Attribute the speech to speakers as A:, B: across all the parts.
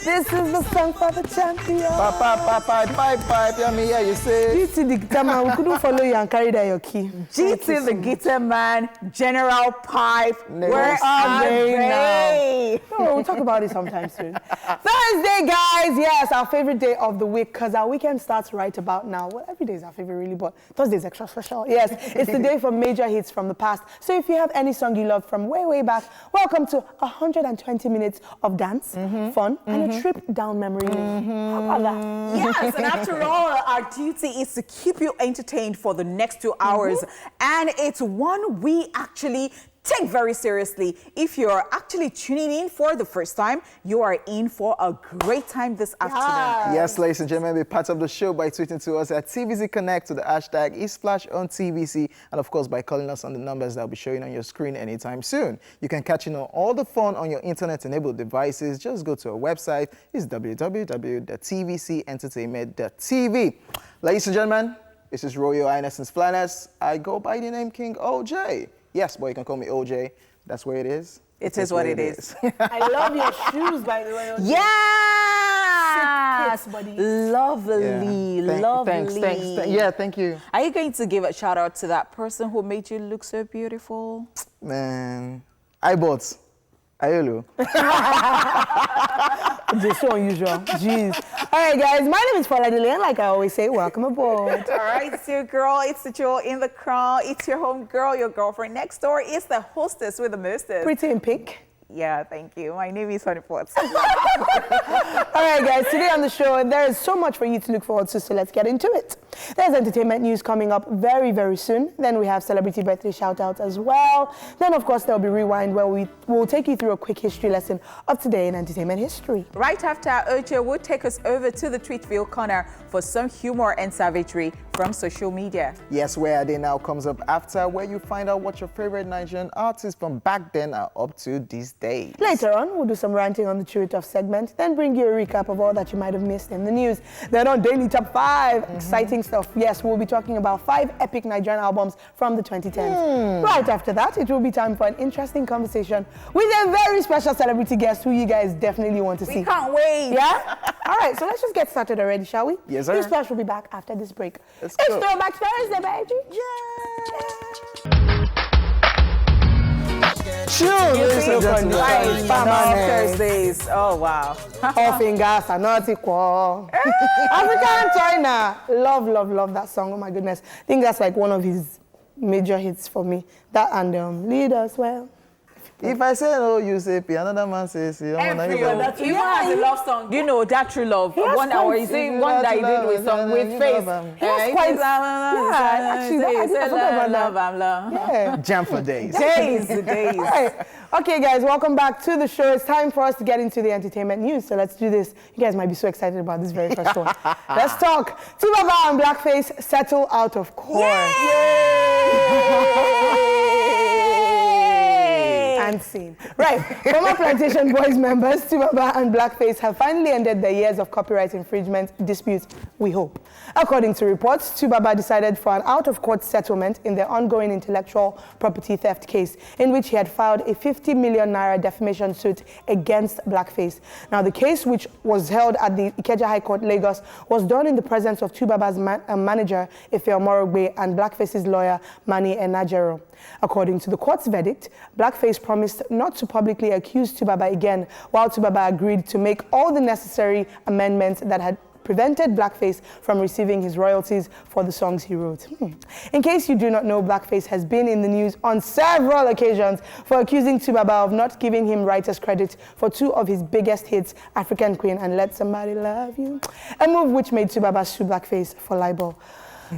A: This is the song for the champion.
B: Pipe, yeah, me, yeah, you say.
A: GT the guitar man, we couldn't follow you and carry that your key.
C: GT the guitar man, General Pipe, where are they now?
A: No, we'll talk about it sometime soon. Thursday, guys, yes, our favorite day of the week, because our weekend starts right about now. Well, every day is our favorite, really, but Thursday is extra special. Yes, it's the day for major hits from the past. So if you have any song you love from way, way back, welcome to 120 minutes of dance, fun, and a trip down memory lane. How about that?
C: Yes, and after all, our duty is to keep you entertained for the next 2 hours. And it's one we actually take very seriously. If you're actually tuning in for the first time, you are in for a great time this afternoon.
B: Yes, ladies and gentlemen, be part of the show by tweeting to us at TVC Connect with the hashtag #ESplash_on-TVC, and of course by calling us on the numbers that will be showing on your screen anytime soon. You can catch in on all the fun on your internet-enabled devices. Just go to our website. It's www.tvcentertainment.tv. Ladies and gentlemen, this is Royal Highness Flanness. I go by the name King OJ. Yes, boy, you can call me OJ. That's where it is.
C: It is what it is.
A: I love your shoes, by the way.
C: Yes!
A: Sick buddy.
C: Lovely, lovely.
B: Thanks. Yeah, thank you.
C: Are you going to give a shout out to that person who made you look so beautiful?
B: Man, I bought. Ayolo.
A: It's so unusual. Jeez. All right, guys, my name is Faladile, and like I always say, welcome aboard.
C: All right, it's your girl, it's the jewel in the crown, it's your home girl, your girlfriend next door, it's the hostess with the mostest.
A: Pretty in pink.
C: Yeah, thank you. My name is Honey Potts.
A: All right, guys, today on the show, there is so much for you to look forward to, so let's get into it. There's entertainment news coming up very, very soon. Then we have celebrity birthday shout-outs as well. Then, of course, there'll be Rewind, where we will take you through a quick history lesson of today in entertainment history.
C: Right after Ocho will take us over to the Tweetville corner for some humor and savagery from social media.
B: Yes, Where Are They Now comes up after, where you find out what your favorite Nigerian artists from back then are up to these days.
A: Later on, we'll do some ranting on the True It Off segment, then bring you a recap of all that you might have missed in the news. Then on Daily Top 5, exciting stuff. Yes, we'll be talking about 5 epic Nigerian albums from the 2010s. Right after that, it will be time for an interesting conversation with a very special celebrity guest who you guys definitely want to see.
C: We can't wait.
A: Yeah? All right, so let's just get started already, shall we?
B: Yes, sir.
A: Splash will be back after this break.
B: Let's
A: It's
B: go.
A: Throwback Thursday, baby.
B: Ladies and gentlemen.
C: Thursdays. Oh, wow.
A: All fingers are not equal. African China. Love that song. Oh my goodness. I think that's like one of his major hits for me. That and Lead Us Well.
B: If I say no, you say P. Another man says, you don't want to
C: He has a love song. Do you know that True Love?
A: He has
C: One hour,
A: quite-
C: is it one that he did with song with Faith?
A: He has quite... actually, I forgot about that. Yeah.
B: Jam for days.
C: Days.
A: All right. Okay, guys, welcome back to the show. It's time for us to get into the entertainment news, so let's do this. You guys might be so excited about this very first one. Let's talk. Tubaba and Blackface settle out of court. And scene. Right, former Plantation Boys members Tubaba and Blackface have finally ended their years of copyright infringement disputes, we hope. According to reports, Tubaba decided for an out-of-court settlement in their ongoing intellectual property theft case, in which he had filed a 50 million naira defamation suit against Blackface. Now, the case, which was held at the Ikeja High Court, Lagos, was done in the presence of Tubaba's manager, Ife Omorogbe, and Blackface's lawyer, Mani Enajero. According to the court's verdict, Blackface promised not to publicly accuse Tubaba again, while Tubaba agreed to make all the necessary amendments that had prevented Blackface from receiving his royalties for the songs he wrote. In case you do not know, Blackface has been in the news on several occasions for accusing Tubaba of not giving him writer's credit for 2 of his biggest hits, African Queen and Let Somebody Love You, a move which made Tubaba sue Blackface for libel.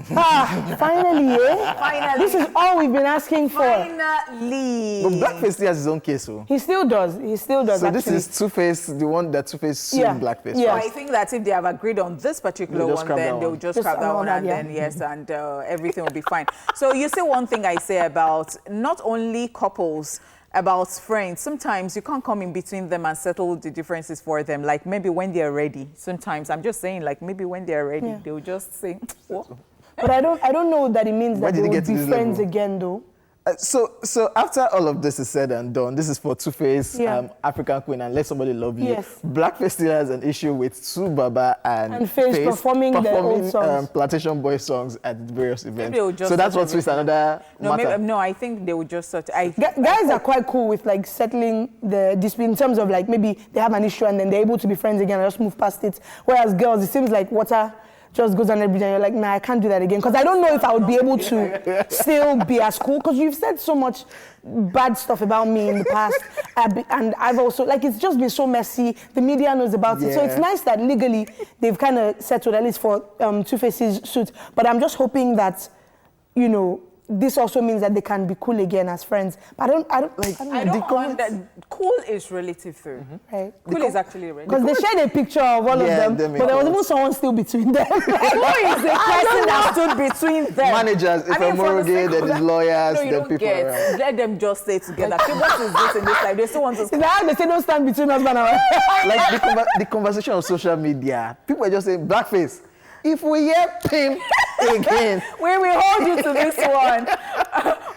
A: Finally, eh?
C: Finally.
A: This is all we've been asking for.
C: Finally.
B: But Blackface still has his own case, so.
A: He still does.
B: So
A: actually.
B: this is Two-Face, the one that Two-Face sued Blackface.
A: Yeah.
C: I think that if they have agreed on this particular
B: They'll just
C: one,
B: scrap
C: then
B: that
C: they'll
B: one.
C: just
A: Just
C: scrap that
A: allow
C: one,
A: that,
C: and
A: yeah.
C: then yes, and everything will be fine. So you see, one thing I say about not only couples, about friends, sometimes you can't come in between them and settle the differences for them. Like maybe when they're ready. Sometimes I'm just saying, like maybe when they're ready, they'll just say, "What?"
A: But I don't know that it means
B: Why
A: that
B: did
A: they
B: it
A: will
B: get to
A: be
B: this
A: friends
B: level?
A: again, though.
B: So after all of this is said and done, this is for Two-Face,
A: Yeah.
B: African Queen, and Let Somebody Love You.
A: Yes.
B: Blackface still has an issue with Baba and
A: Faith performing their old songs.
B: Plantation Boy songs at various events.
C: they will just
B: So that's
C: sort
B: what twists another
C: No,
B: matter.
C: maybe, no, I think they would just sort of...
A: Guys are quite cool with like settling the dispute in terms of like maybe they have an issue and then they're able to be friends again and just move past it. Whereas girls, it seems like water just goes on every day and you're like, nah, I can't do that again. Because I don't know if I would be able to still be as cool. Because you've said so much bad stuff about me in the past. And I've also, like, it's just been so messy. The media knows about it. So it's nice that legally they've kind of settled, at least for Two-Face's suit. But I'm just hoping that, you know, this also means that they can be cool again as friends. But
C: I don't want that. Cool is relative, though.
A: Right.
C: Cool is actually relative.
A: Because they shared a picture of all of them, but there was even someone still between them.
C: Who is the person that stood between them?
B: Managers, if a Morgan, then it's lawyers,
C: No, you
B: then
C: don't
B: people
C: get.
B: around.
C: Let them just stay together. Okay, what is this in this life? They still want to...
A: It's like they say don't stand between husband and wife.
B: Like the conversation on social media, people are just saying, Blackface, if we hear him again.
C: We will hold you to this one.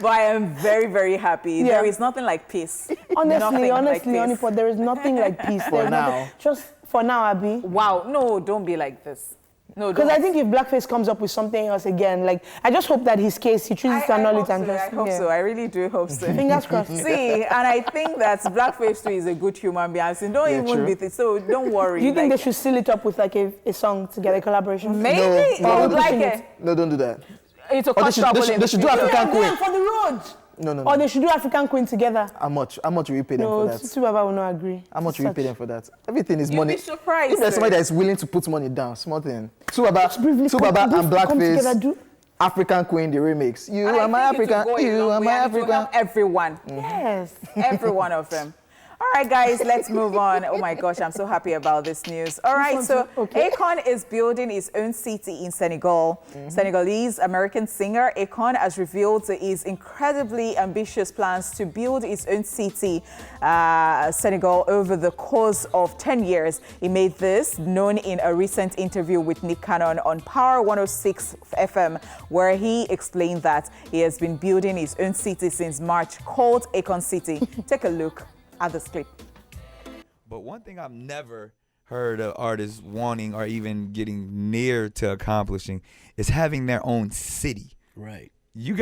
C: But I am very, very happy.
A: Yeah.
C: There is nothing like peace.
A: Honestly,
C: Nothing like peace.
A: Honeypot, there is nothing like peace.
B: For now.
A: Just for now, Abby.
C: Wow, no, don't be like this. No,
A: Because I think if Blackface comes up with something else again, like, I just hope that his case, he chooses to annul it and just...
C: I hope so. I really do hope so.
A: Fingers crossed.
C: See, and I think that Blackface too is a good human being. I don't even be so don't worry.
A: Do you think they should seal it up with like a song together, a collaboration?
C: Maybe
B: No,
C: I would
B: no,
C: like
A: no.
C: it.
B: No, don't do that.
C: It's a trouble in
B: They should do
C: the
B: African Queen.
A: Yeah, for the road.
B: No.
A: Or they should do African Queen together.
B: How much will you pay them
A: No,
B: for that?
A: Tutu Baba will not agree.
B: How much will you pay them for that? Everything is
C: You'd
B: money.
C: be surprised,
B: If there's
C: sir.
B: somebody that is willing to put money down, small thing. Two-Baba
A: briefly
B: and
A: come together,
B: Blackface,
A: do-
B: African Queen, the remix. You
C: And
B: are my
C: I think it
B: African,
C: will go a
B: you
C: long
B: are
C: way,
B: my
C: and it will
B: African.
C: help everyone.
A: Yes.
C: Every one of them. All right, guys, let's move on. Oh my gosh, I'm so happy about this news. All right, so Akon is building his own city in Senegal. Senegalese American singer Akon has revealed his incredibly ambitious plans to build his own city, Senegal, over the course of 10 years. He made this known in a recent interview with Nick Cannon on Power 106 FM, where he explained that he has been building his own city since March, called Akon City. Take a look at this clip.
D: But one thing I've never heard of artists wanting or even getting near to accomplishing is having their own city.
E: Right.
D: You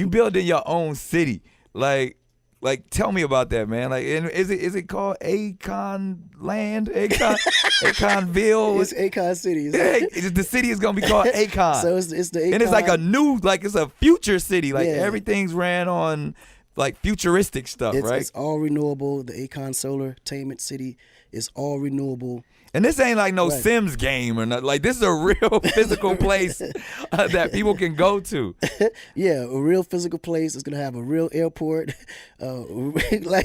D: building your own city. Like tell me about that, man. Like, and is it called Akon Land? Akonville?
E: It's Akon City.
D: The city is gonna be called Akon.
E: So it's the Akon.
D: And it's like it's a future city. Like
E: Yeah.
D: everything's ran on like futuristic stuff, right?
E: It's all renewable. The Akon Solartainment City is all renewable.
D: And this ain't like no
E: Right.
D: Sims game or nothing. Like, this is a real physical place that people can go to.
E: Yeah, a real physical place. It's gonna have a real airport.
D: My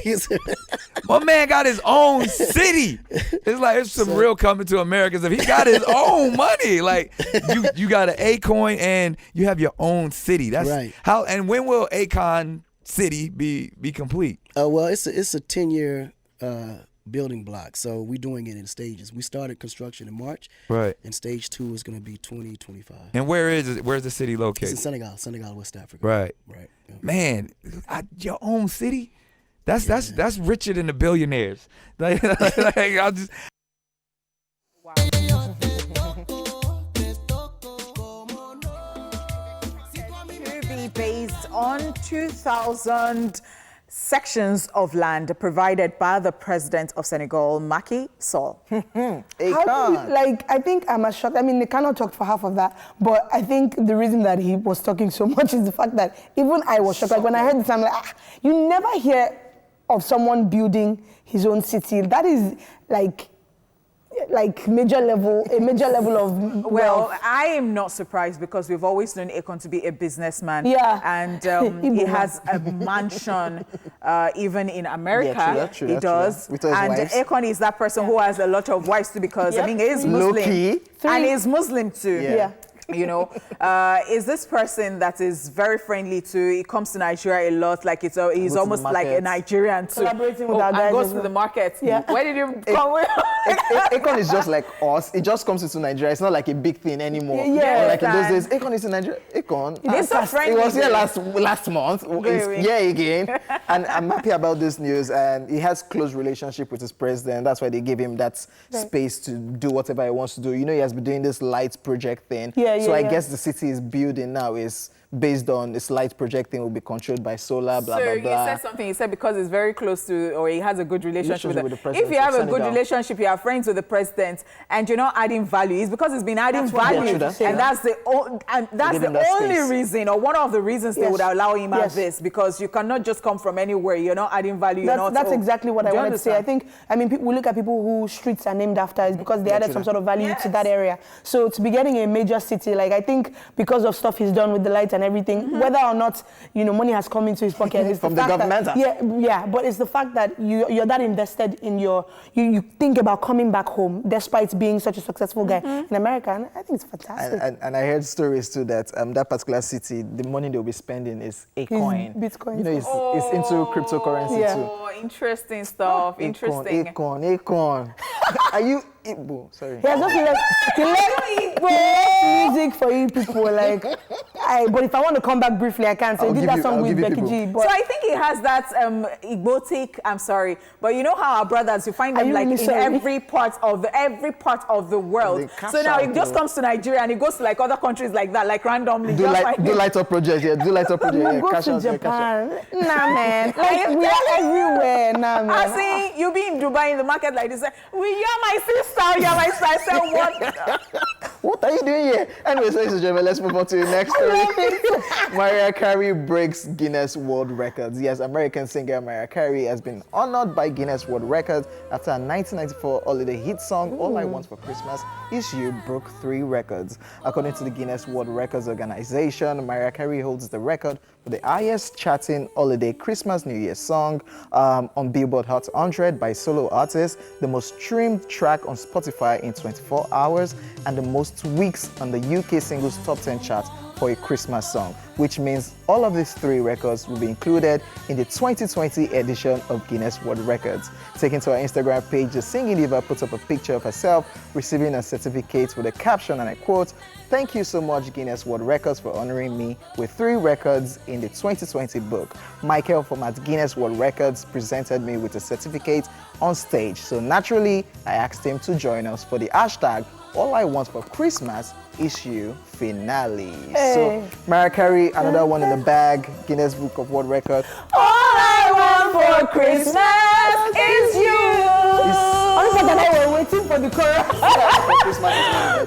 D: man got his own city. It's like it's some real coming to Americans. If he got his own money, like you got an Akon and you have your own city. That's
E: right.
D: How and when will Akon City be complete?
E: Well, it's a 10-year building block. So we're doing it in stages. We started construction in March.
D: Right.
E: And stage 2 is going to be 2025.
D: And where's the city
E: It's
D: located?
E: in Senegal, West Africa.
D: Right.
E: Right. Yeah.
D: Man, your own city? That's richer than the billionaires. Like I'll just.
C: To be based on 2,000 sections of land provided by the president of Senegal, Macky Sall.
A: I think I'm as shocked. I mean, they cannot talk for half of that, but I think the reason that he was talking so much is the fact that even I was shocked. Like when I heard this, I'm like, you never hear of someone building his own city. That is like a major level of
C: Well,
A: wealth.
C: I am not surprised because we've always known Akon to be a businessman.
A: Yeah.
C: And he has a mansion even in America.
B: Yeah, true,
C: he
B: that's
C: does.
B: true. With all his
C: And
B: wives.
C: Akon is that person who has a lot of wives too because, I
A: Yeah.
C: mean, he is Muslim.
B: Low-key.
C: And he's Muslim too.
B: Yeah.
C: you know, is this person that is very friendly to, he comes to Nigeria a lot, like he's almost like a Nigerian too.
A: Collaborating with our guys
C: and goes
A: as
C: to
A: well.
C: the market.
A: Yeah.
C: Where did you come with?
B: Akon is just like us. It just comes into Nigeria. It's not like a big thing anymore.
A: Yeah.
B: Like in those days, Akon is in Nigeria. Akon.
C: He's so friendly.
B: He was here last month.
C: Really?
B: He's here again. And I'm happy about this news. And he has close relationship with his president. That's why they gave him that space to do whatever he wants to do. You know, he has been doing this light project thing. So I guess the city is building now is based on this light project thing will be controlled by solar, blah, blah, blah.
C: So you said something, you said because it's very close to, or he has a good relationship with
B: the president
C: If you have
B: of
C: a good
B: Senegal.
C: relationship, you are friends with the president, and you're not adding value, it's because it's been adding value.
B: True,
C: And that's the only
B: space.
C: reason, or one of the reasons they would allow him at this, because you cannot just come from anywhere. You're not adding value.
A: That's exactly what I wanted to say.
C: understand?
A: I think, we look at people who streets are named after is because they added some sort of value to that area. So to be getting a major city, like I think because of stuff he's done with the lights and everything, whether or not, you know, money has come into his pocket. It's
B: From
A: the
B: the
A: fact
B: government?
A: that, but it's the fact that you're that invested in you think about coming back home despite being such a successful guy in America, and I think it's fantastic.
B: And I heard stories too that that particular city, the money they'll be spending is Akon.
A: Bitcoin.
B: You know, it's into cryptocurrency too.
C: Oh, interesting stuff. Interesting.
B: Akon. Are you Igbo? Sorry.
A: He has just left music for you people. Like, but if I want to come back briefly, I can. So he did that song with Becky G. But
C: So I think he has that Igbotic. I'm sorry, but you know how our brothers, you find them like in every part of the world. So now he just comes to Nigeria and he goes to like other countries like that, like randomly.
B: Do light up projects, do light up projects.
A: we go to Japan. Nah, man. Like, we are everywhere. Nah, man.
C: I see you be in Dubai in the market like this. You're my sister. You're my sister. I said, what?
B: What are you doing here? Anyways, ladies and gentlemen, let's move on to the next story. Mariah Carey breaks Guinness World Records. Yes, American singer Mariah Carey has been honored by Guinness World Records after a 1994 holiday hit song, All I Want for Christmas Is You, broke 3 records. According to the Guinness World Records organization, Mariah Carey holds the record for the highest charting holiday Christmas New Year song on Billboard Hot 100 by solo artists, the most streamed track on Spotify in 24 hours, and the most weeks on the UK singles top 10 chart for a Christmas song, which means all of these 3 records will be included in the 2020 edition of Guinness World Records. Taken to her Instagram page, the singing diva puts up a picture of herself receiving a certificate with a caption, and I quote, "Thank you so much Guinness World Records for honoring me with 3 records in the 2020 book. Michael from at Guinness World Records presented me with a certificate on stage, so naturally I asked him to join us for the hashtag All I Want for Christmas issue finale." So Mariah Carey, another one in the bag, Guinness Book of World Records.
C: All I want for Christmas is you.
A: I was waiting for the chorus.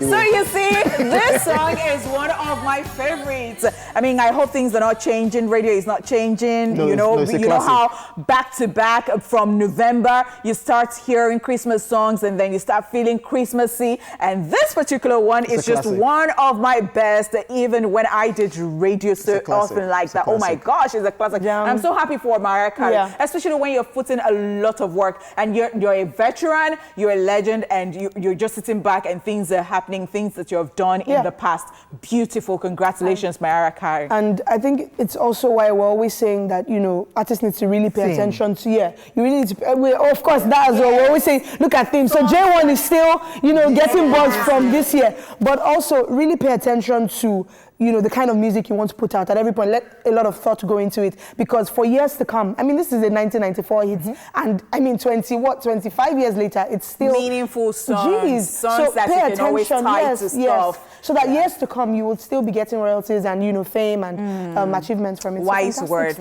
C: So you see, this song is one of my favorites. I mean, I hope things are not changing. Radio is not changing.
B: No,
C: you know
B: it's a
C: how back to back from November you start hearing Christmas songs and then you start feeling Christmassy. And this particular one is just one of my best. Even when I did radio so often like that. Oh my gosh, it's a classic.
A: Yeah.
C: I'm so happy for Mariah Carey, especially when you're putting a lot of work and you're a veteran, you're a legend, and you're just sitting back and things are happening, things that you have done in the past. Beautiful. Congratulations, Mariah Carey.
A: And I think it's also why we're always saying that, you know, artists need to really pay attention to, you really need to, of course, that as well. We're always saying, look at things. So J1 is still, you know, getting buzz from this year, but also really pay attention to, you know, the kind of music you want to put out at every point. Let a lot of thought go into it, because for years to come, I mean, this is a 1994 hit, and I mean, 25 years later, it's still
C: meaningful songs, songs
A: so
C: that you can always tie to stuff.
A: So that years to come, you will still be getting royalties and, you know, fame and achievements from it.
C: Wise word.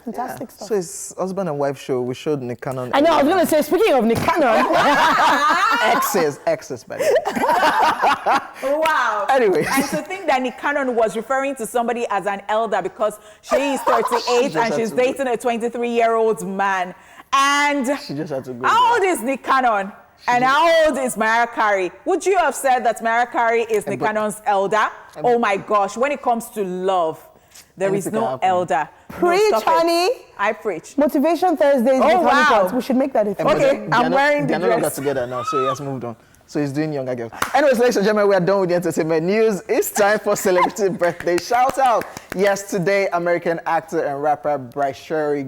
A: Fantastic stuff.
B: So it's husband and wife show. We showed Nick Cannon.
A: I know, I was going to say, speaking of Nick Cannon.
B: Exes, by the way.
C: Wow.
B: Anyway.
C: And to think that Nick Cannon was referring to somebody as an elder because she is 38 and she's dating a 23-year-old man. And
B: she just had to go.
C: How old is Nick Cannon? And how old is Mariah Carey? Would you have said that Mariah Carey is Nick Cannon's elder? Oh my gosh, when it comes to love, there is no elder.
A: Preach, honey.
C: I preach.
A: Motivation Thursdays.
C: Oh, wow.
A: We should make that a thing.
C: Okay, I'm wearing the dress.
B: They're no longer together now, so he has moved on. So he's doing younger girls. Anyways, ladies and gentlemen, we are done with the entertainment news. It's time for celebrity birthday shout out. Yes, today, American actor and rapper Mariah Carey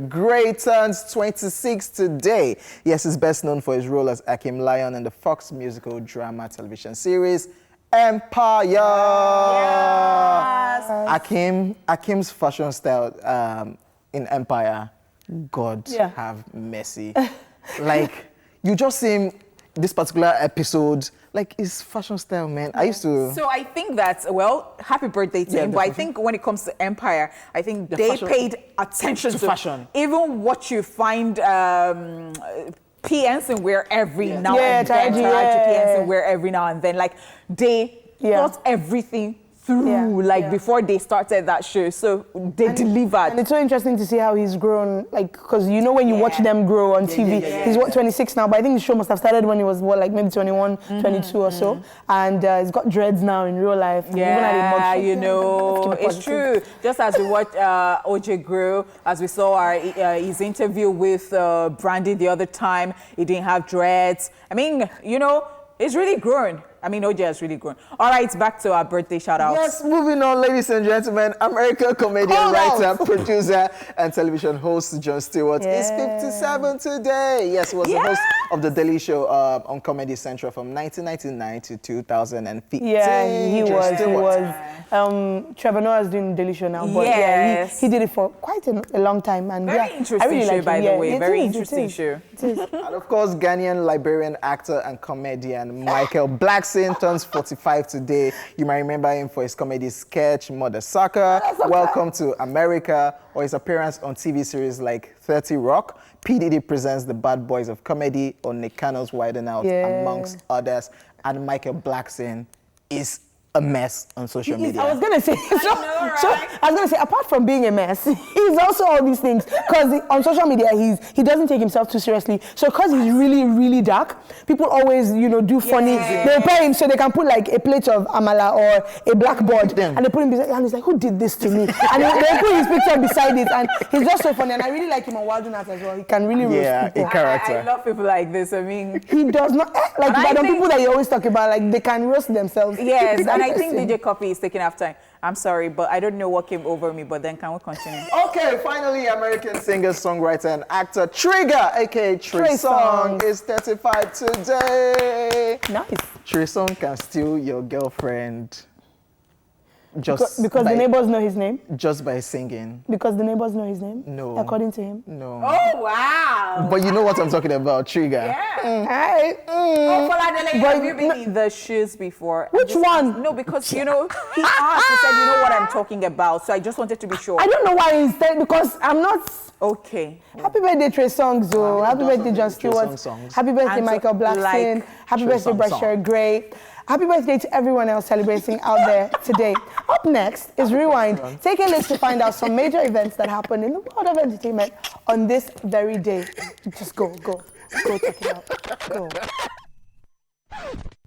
B: turns 26 today. Yes, he's best known for his role as Akim Lion in the Fox musical drama television series Empire. Yes. Akim's fashion style in Empire, God have mercy. Like, you just see him this particular episode, like his fashion style, man. I used to.
C: So I think that, well, happy birthday to him. But I think when it comes to Empire, I think they paid attention to fashion. Even what you find PNs and wear every now and then. PNs and wear every now and then. Like they thought everything through, before they started that show, so they delivered.
A: And it's so interesting to see how he's grown, like, because you know when you watch them grow on TV, he's 26 now, but I think the show must have started when he was maybe 21, 22 or so, and he's got dreads now in real life.
C: Yeah, you know, it's true. Just as we watched OJ grow, as we saw his interview with Brandy the other time, he didn't have dreads. I mean, you know, it's really grown. I mean, OJ has really grown. All right, back to our birthday shout-outs.
B: Yes, moving on, ladies and gentlemen. American comedian, writer, producer, and television host Jon Stewart is 57 today. Yes, he was the host of The Daily Show on Comedy Central from 1999 to 2015.
A: Yeah, he was. Trevor Noah's doing The Daily Show now, but he did it for quite a long time. And
C: very interesting show, by the way. Very interesting show.
B: And of course, Ghanaian Liberian actor and comedian Michael Blackson turns 45 today. You might remember him for his comedy sketch, Mother Sucker, Welcome to America, or his appearance on TV series like 30 Rock. P. Diddy presents The Bad Boys of Comedy on Nick Cannon's Widen Out, amongst others. And Michael Blackson is a mess on social media.
A: I was going to say, apart from being a mess, he's also all these things. Because on social media, he doesn't take himself too seriously. So because he's really, really dark, people always, do funny. They pair him so they can put like a plate of amala or a blackboard. And they put him beside, and he's like, who did this to me? And they put his picture beside it. And he's just so funny. And I really like him on Wild Nuts as well. He can really roast people.
B: A character.
C: I love people like this. I mean,
A: he does not, like the people that you always talk about, like they can roast themselves.
C: Yes, and I think DJ Coffee is taking half time. I'm sorry, but I don't know what came over me, but then can we continue?
B: Okay, finally, American singer, songwriter, and actor Trigger, aka Trey Songz, is 35 today.
A: Nice.
B: Trey Songz can steal your girlfriend
A: because the neighbors know his name?
B: Just by singing.
A: Because the neighbors know his name?
B: No.
A: According to him?
B: No.
C: Oh, wow.
B: But you know what I'm talking about, Trigger.
C: Yeah. Have you been in the shoes before?
A: Which one?
C: No, because, he asked, he said, you know what I'm talking about, so I just wanted to be sure.
A: I don't know why he said, because I'm not...
C: Okay.
A: Happy birthday, Trey Songz, though. Happy birthday, Jon Stewart. Happy birthday, Michael Blackson. Happy birthday, Mariah Carey. Happy birthday to everyone else celebrating out there today. Up next is Rewind. Take a list to find out some major events that happened in the world of entertainment on this very day. Just go check it out. Go.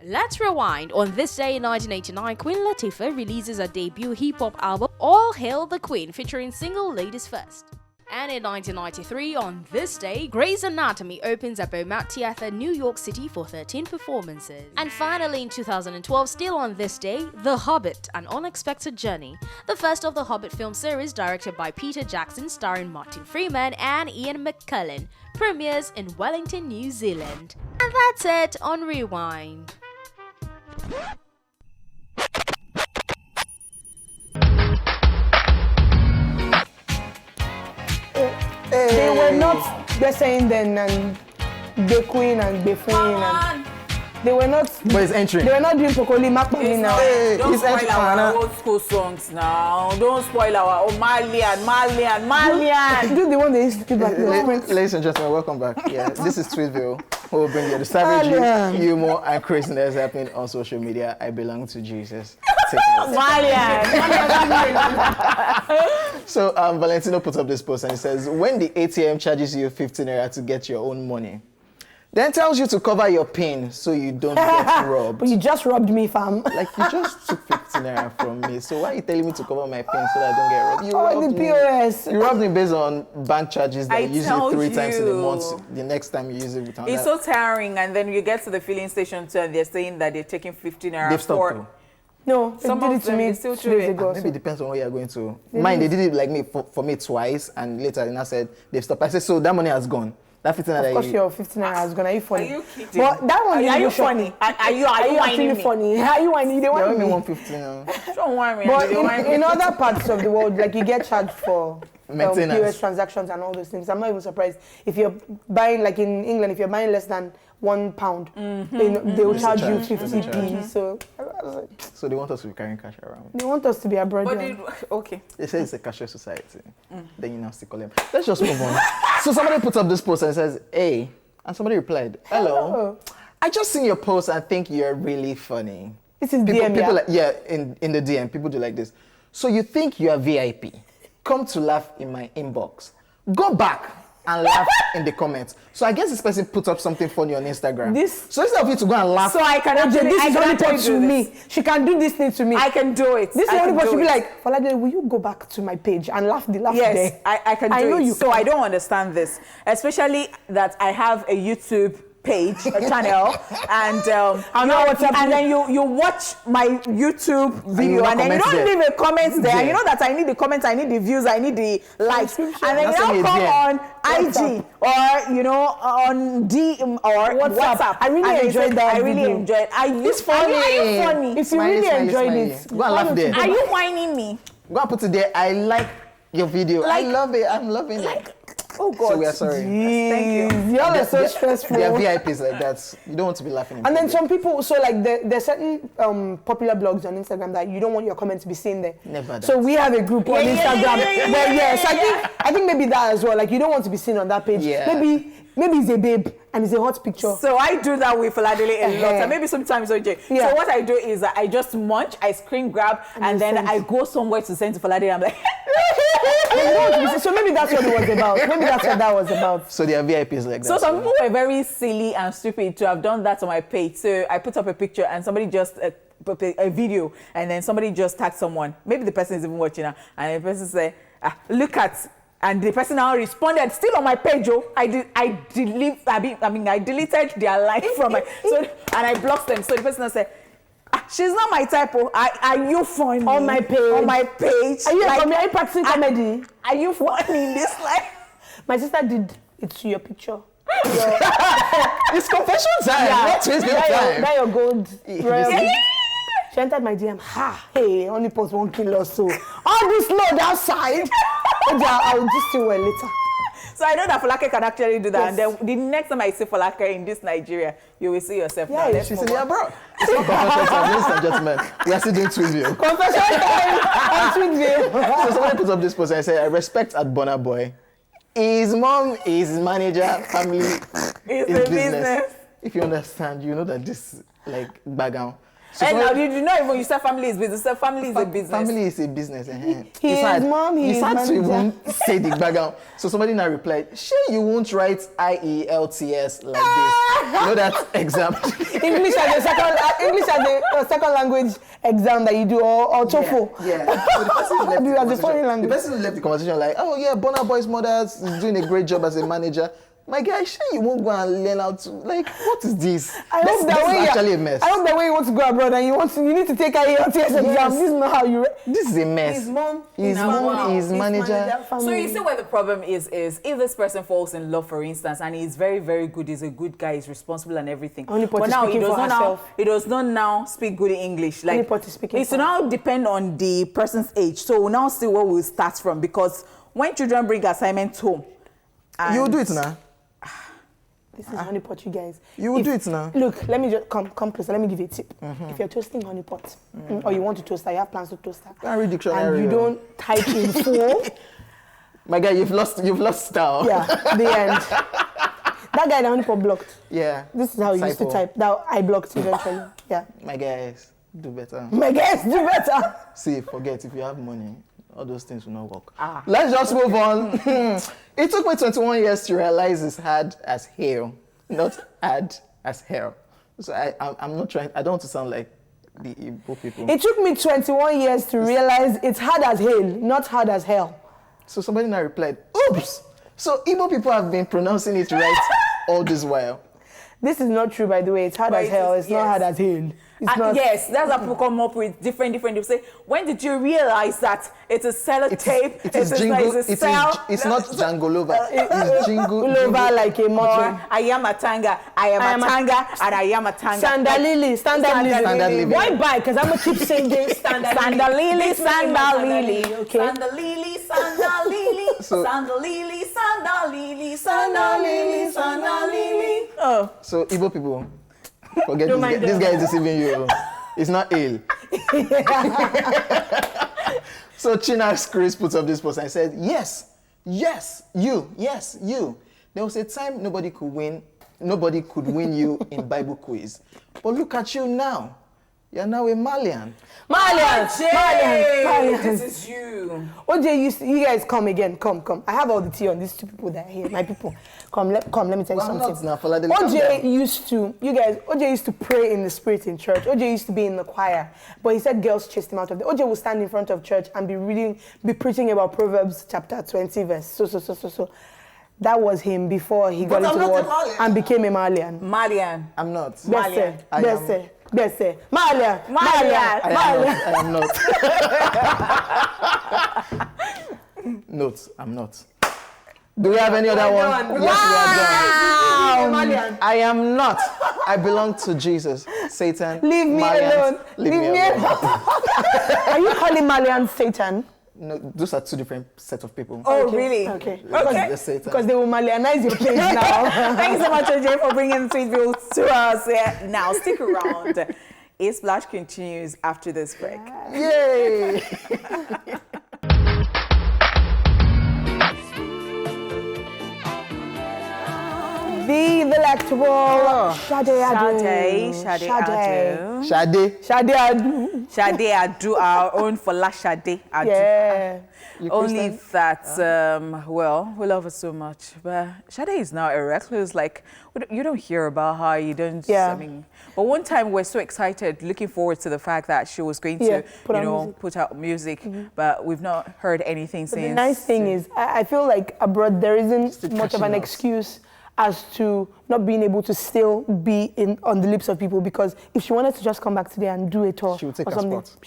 F: Let's rewind. On this day in 1989, Queen Latifah releases her debut hip-hop album, All Hail the Queen, featuring single Ladies First. And in 1993, on this day, Grey's Anatomy opens at Beaumont Theatre, New York City for 13 performances. And finally, in 2012, still on this day, The Hobbit, An Unexpected Journey, the first of the Hobbit film series directed by Peter Jackson, starring Martin Freeman and Ian McKellen, premieres in Wellington, New Zealand. And that's it on Rewind.
A: They were not the same then, and the Queen and the Queen. And they were not.
B: But it's entering.
A: They were not doing Pokoli Makpami now.
C: Don't spoil our old school songs now. Don't spoil our Malian.
A: Do the one they used to keep back.
B: Ladies and gentlemen, welcome back. Yeah, this is Tweetville. We'll bring you the savagery, humor, and craziness happening on social media. I belong to Jesus. So Valentino put up this post and he says, when the ATM charges you 15 naira to get your own money, Then tells you to cover your pain so you don't get robbed.
A: But you just robbed me, fam.
B: Like, you just took 15 naira from me. So why are you telling me to cover my pain so that I don't get robbed? You
A: the
B: robbed me.
A: POS.
B: You robbed me based on bank charges that you use it 3 times in a
C: you.
B: month. The next time you use it with another.
C: It's so tiring, and then you get to the filling station too, and they're saying that they're taking 15 naira
B: They've stopped too.
A: No,
C: Some
A: they did
C: of
A: it to
C: them,
A: me
C: they still
A: 2
C: do
A: days
C: it.
A: ago.
B: Maybe it depends on where you're going to. Mine, they did it like me for me twice, and later they now said they've stopped. I said, so that money has gone. That 15 naira.
A: Of course, your 15 naira is gonna. Are you funny?
C: Are you kidding?
A: But that one
C: Are you
A: is
C: funny? Are you
A: actually
C: whining me?
A: funny? Are you whining? They
B: They
A: want
B: owe me
A: me.
B: 150 now.
C: Don't worry me.
A: But
C: they want me.
A: in other parts of the world, like you get charged for
B: Maintenance.
A: POS transactions and all those things. I'm not even surprised if you're buying, like in England, if you're buying less than £1, they will charge you 50p. So
B: So they want us to be carrying cash around.
A: they want us to be abroad.
C: But
A: yeah.
C: okay.
B: They say it's a cashless society. Then you now still call them. Let's just move on. So somebody puts up this post and says, hey, and somebody replied, hello. I just seen your post and think you're really funny.
A: This is
B: People,
A: DM,
B: people
A: yeah?
B: like, yeah, in the DM, people do like this. So you think you are VIP? Come to laugh in my inbox. Go back and laugh in the comments. So I guess this person put up something funny on Instagram.
A: This-
B: so instead of you to go and laugh,
C: So I can
A: OJ,
C: actually,
A: this
C: I
A: is
C: can
A: only
C: actually
A: put
C: do
A: to
C: this.
A: me. She can do this thing to me.
C: I can do it.
A: This is
C: I
A: the only
C: can
A: person
C: do
A: be
C: it.
A: like, Falade, will you go back to my page and laugh the laugh
C: Yes,
A: there?
C: I can do
A: I know
C: it.
A: you
C: So
A: can.
C: I don't understand this, especially that I have a YouTube page, a channel, and and then you watch my YouTube video,
B: not
C: and then you
B: comment
C: don't
B: there.
C: leave a comment there.
B: Yeah.
C: You know that I need the comments, I need the views, I need the likes, and then you
B: That's
C: now
B: only a
C: come
B: DM.
C: on IG or on DM or WhatsApp.
A: I really
C: and they
A: enjoyed
C: say,
A: that
C: I really
A: video.
C: enjoyed it.
B: It's funny.
C: Are you funny?
A: If you
B: Smiley,
A: really
B: smiley,
A: enjoyed
B: smiley.
A: it,
B: Go and
A: why
B: laugh
A: don't
B: there.
A: you
C: Are you whining me?
B: go and put it there. I like your video. I love it. I'm loving it.
C: Oh God!
B: So we are sorry.
C: Thank you.
A: Y'all are so stressful.
B: They are VIPs like that. You don't want to be laughing. in
A: And then
B: public.
A: some people, so like there's certain popular blogs on Instagram that you don't want your comment to be seen there.
B: Never
A: So
B: that.
A: we have a group on
C: yeah,
A: Instagram
C: yeah,
A: where yes, I think maybe that as well. Like you don't want to be seen on that page.
B: Yeah.
A: Maybe it's a babe and it's a hot picture.
C: So I do that with Faladele a lot, and maybe sometimes OJ.
A: Yeah.
C: So what I do is that I just munch, I screen grab, and then
A: send.
C: I go somewhere to send to Faladele. I'm like,
A: So maybe that's what it was about. Maybe that's what that was about.
B: So they are VIPs like that.
C: so some people were very silly and stupid to have done that on my page. So I put up a picture, and somebody just put a video, and then somebody just tagged someone. Maybe the person is even watching now, and the person said, "Look at." And the person now responded, still on my page, I deleted their life from my, and I blocked them. So the person now said, she's not my type, are you funny?
A: On my page.
C: On my page.
A: Are you are you practicing comedy?
C: Are you funny in this life?
A: My sister did it to your picture.
B: It's confession time. Not wasting your time.
A: That your gold. royal
C: Yeah.
A: gold. She entered my DM. Hey, only post 1 kilo or so. All this load outside. I'll just see you later.
C: So I know that Folake can actually do that.
A: Yes.
C: And then the next time I see Folake in this Nigeria, you will see yourself.
A: Yeah,
C: now. Let's
B: She's
C: move
B: in
C: on.
B: the abroad. It's not confession time, ladies and gentlemen. We are still doing Tweetview.
A: Confession time on Tweetview.
B: So somebody puts up this post and I say, I respect at Bonner Boy. His mom, his manager, family,
C: It's
B: his
C: a business.
B: If you understand, you know that this like background. So
C: And now
B: somebody-
C: you do not even, you say family is business. So family is a business.
B: Family is a business.
A: His mom, his
B: It's hard to
A: manager.
B: even say the background. So somebody now replied, sure you won't write IELTS like this. You know that exam?
A: English as a second language exam that you do, or TOEFL.
B: Yeah. So the person left
A: Do
B: the
A: as a foreign
B: conversation.
A: language.
B: The person left the conversation like, oh yeah, Bonner Boy's mother is doing a great job as a manager. My guy, sure you won't go and learn how to, like, what is this?
A: I hope that
B: this
A: way
B: is actually a mess.
A: I hope that when you want to go abroad and you need to take IELTS exam.
B: Yes.
A: This is not how you.
B: This is a mess.
A: His mom,
B: his manager.
C: So you see where the problem is if this person falls in love, for instance, and he's very, very good, he's a good guy, he's responsible and everything.
A: Only
C: but
A: Poti
C: now
A: speaking for herself.
C: he does not now speak good English. Like
A: Only Poti speaking
C: it's
A: for
C: now depend on the person's age. So we'll now see where we'll start from, because when children bring assignments home,
B: You'll do it now.
A: This is honey pot, you guys.
B: You will do it now.
A: Look, let me just come closer. Let me give you a tip. If you're toasting honey pot, or you want to toast her, you have plans to toast her,
B: Can't read dictionary.
A: and you don't type in full,
B: My guy, you've lost style.
A: yeah, the end. That guy that honey pot blocked.
B: Yeah.
A: This is how he used to
B: Typo.
A: type. That I blocked eventually. Yeah.
B: My guys, do better.
A: My guys, do better.
B: See, forget, if you have money, all those things will not work. Let's just move on. It took me 21 years to realize it's hard as hell. not hard as hell. So I'm not trying. I don't want to sound like the Igbo people.
A: It took me 21 years to realize it's hard as hail, not hard as hell.
B: So somebody now replied, oops! So Igbo people have been pronouncing it right all this while.
A: This is not true, by the way. It's hard as hell. It's not hard as hail. It's not.
C: Yes, that's how people come up with different. They say, when did you realize that it's a sellotape?
B: It's not Jangolova. It's jingle.
A: Like a motor.
C: I am a tanga. I am a tanga, and I am a tanga.
A: Sandalili, standalili. Why buy? Because I'm gonna keep saying
C: Sandalili, sandalili.
A: Okay.
C: Sandalili, sandalili. Sandalili, sandalili, sandalili, sandalili. Oh.
B: So Igbo people, forget this guy is deceiving you. It's not ill. So China's Chris puts up this post and said, yes, you. There was a time nobody could win you in Bible quiz. But look at you now. You're now a Malian.
A: Malian.
C: This is you.
A: OJ, you guys come again. Come. I have all the tea on these two people that are here. My people. Come, let me tell you something. OJ used to pray in the spirit in church. OJ used to be in the choir. But he said girls chased him out of there. OJ would stand in front of church and be preaching about Proverbs chapter 20 verse. So. That was him before he got into the world and became a Malian.
C: Malian.
B: I'm not.
A: Malian. Malian.
B: I am not. Note, I'm not. Do we have any other one? Yes, we are done. I am not. I belong to Jesus. Satan.
A: Leave me alone. Leave me alone. Are you calling Malian Satan?
B: No, those are two different sets of people.
C: Oh, really?
A: Okay.
B: Because
A: they will Malianize your place now.
C: Thanks so much, OJ, for bringing sweet views to us. Now, stick around. A-Splash continues after this break.
B: Yay!
A: The delectable Sade
C: Adu, our own Fola Sade Adu.
A: Yeah.
C: Only that, well, we love her so much. But Sade is now a recluse. Like, you don't hear about her. You don't.
A: Yeah.
C: I mean, but one time we're so excited, looking forward to the fact that she was going to, put out music. But we've not heard anything since.
A: The nice thing is, I feel like abroad there isn't much of an excuse as to not being able to still be on the lips of people, because if she wanted to just come back today and do a tour
B: she would take
A: or
B: her
A: something,
B: spot.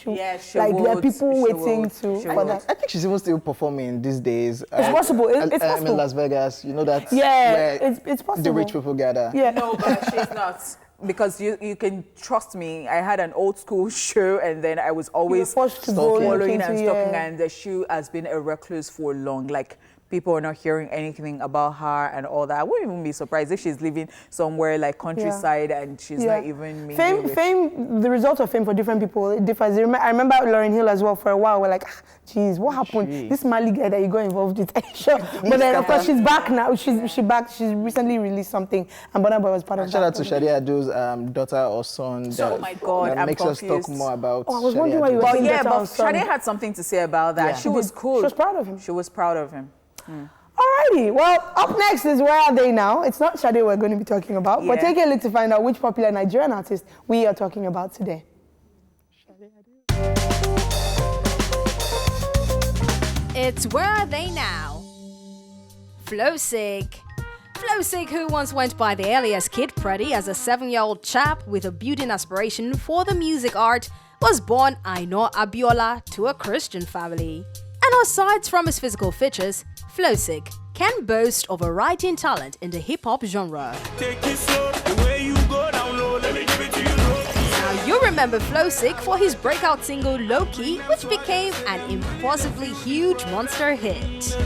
A: there are people waiting for that.
B: I think she's even still performing these days.
A: It's possible. It's possible.
B: I'm in Las Vegas. You know that.
A: Yeah, it's possible.
B: The rich people gather.
A: Yeah.
C: No, but she's not. Because you can trust me, I had an old school show and then I was always following and stalking, and the shoe has been a recluse for long. Like, people are not hearing anything about her and all that. I wouldn't even be surprised if she's living somewhere like countryside and she's not even
A: fame. The result of fame for different people, it differs. I remember Lauryn Hill as well. For a while, we're like, geez, what happened? This Mali guy that you got involved with. Sure. But then, of course, she's back now. She's back. She's recently released something, and Burna Boy was part of that.
B: Shout out to Sade Adu's daughter or son.
C: Oh my God,
B: that
C: I'm
B: makes
C: confused.
B: us talk more about.
A: I was wondering why you were saying daughter or son.
C: Sade had something to say about that.
A: Yeah.
C: She was cool.
A: She was proud of him.
C: She was proud of him.
A: Alrighty, well, up next is Where Are They Now? It's not Sade we're going to be talking about, but take a look to find out which popular Nigerian artist we are talking about today.
F: It's Where Are They Now? Flowsick. Flowsick, who once went by the alias Kid Predi as a 7-year-old chap with a budding aspiration for the music art, was born Aino Abiola to a Christian family. And aside from his physical features, Flowsick can boast of a writing talent in the hip-hop genre. Now, you remember Flowsick for his breakout single Low Key, which became an impossibly huge monster hit.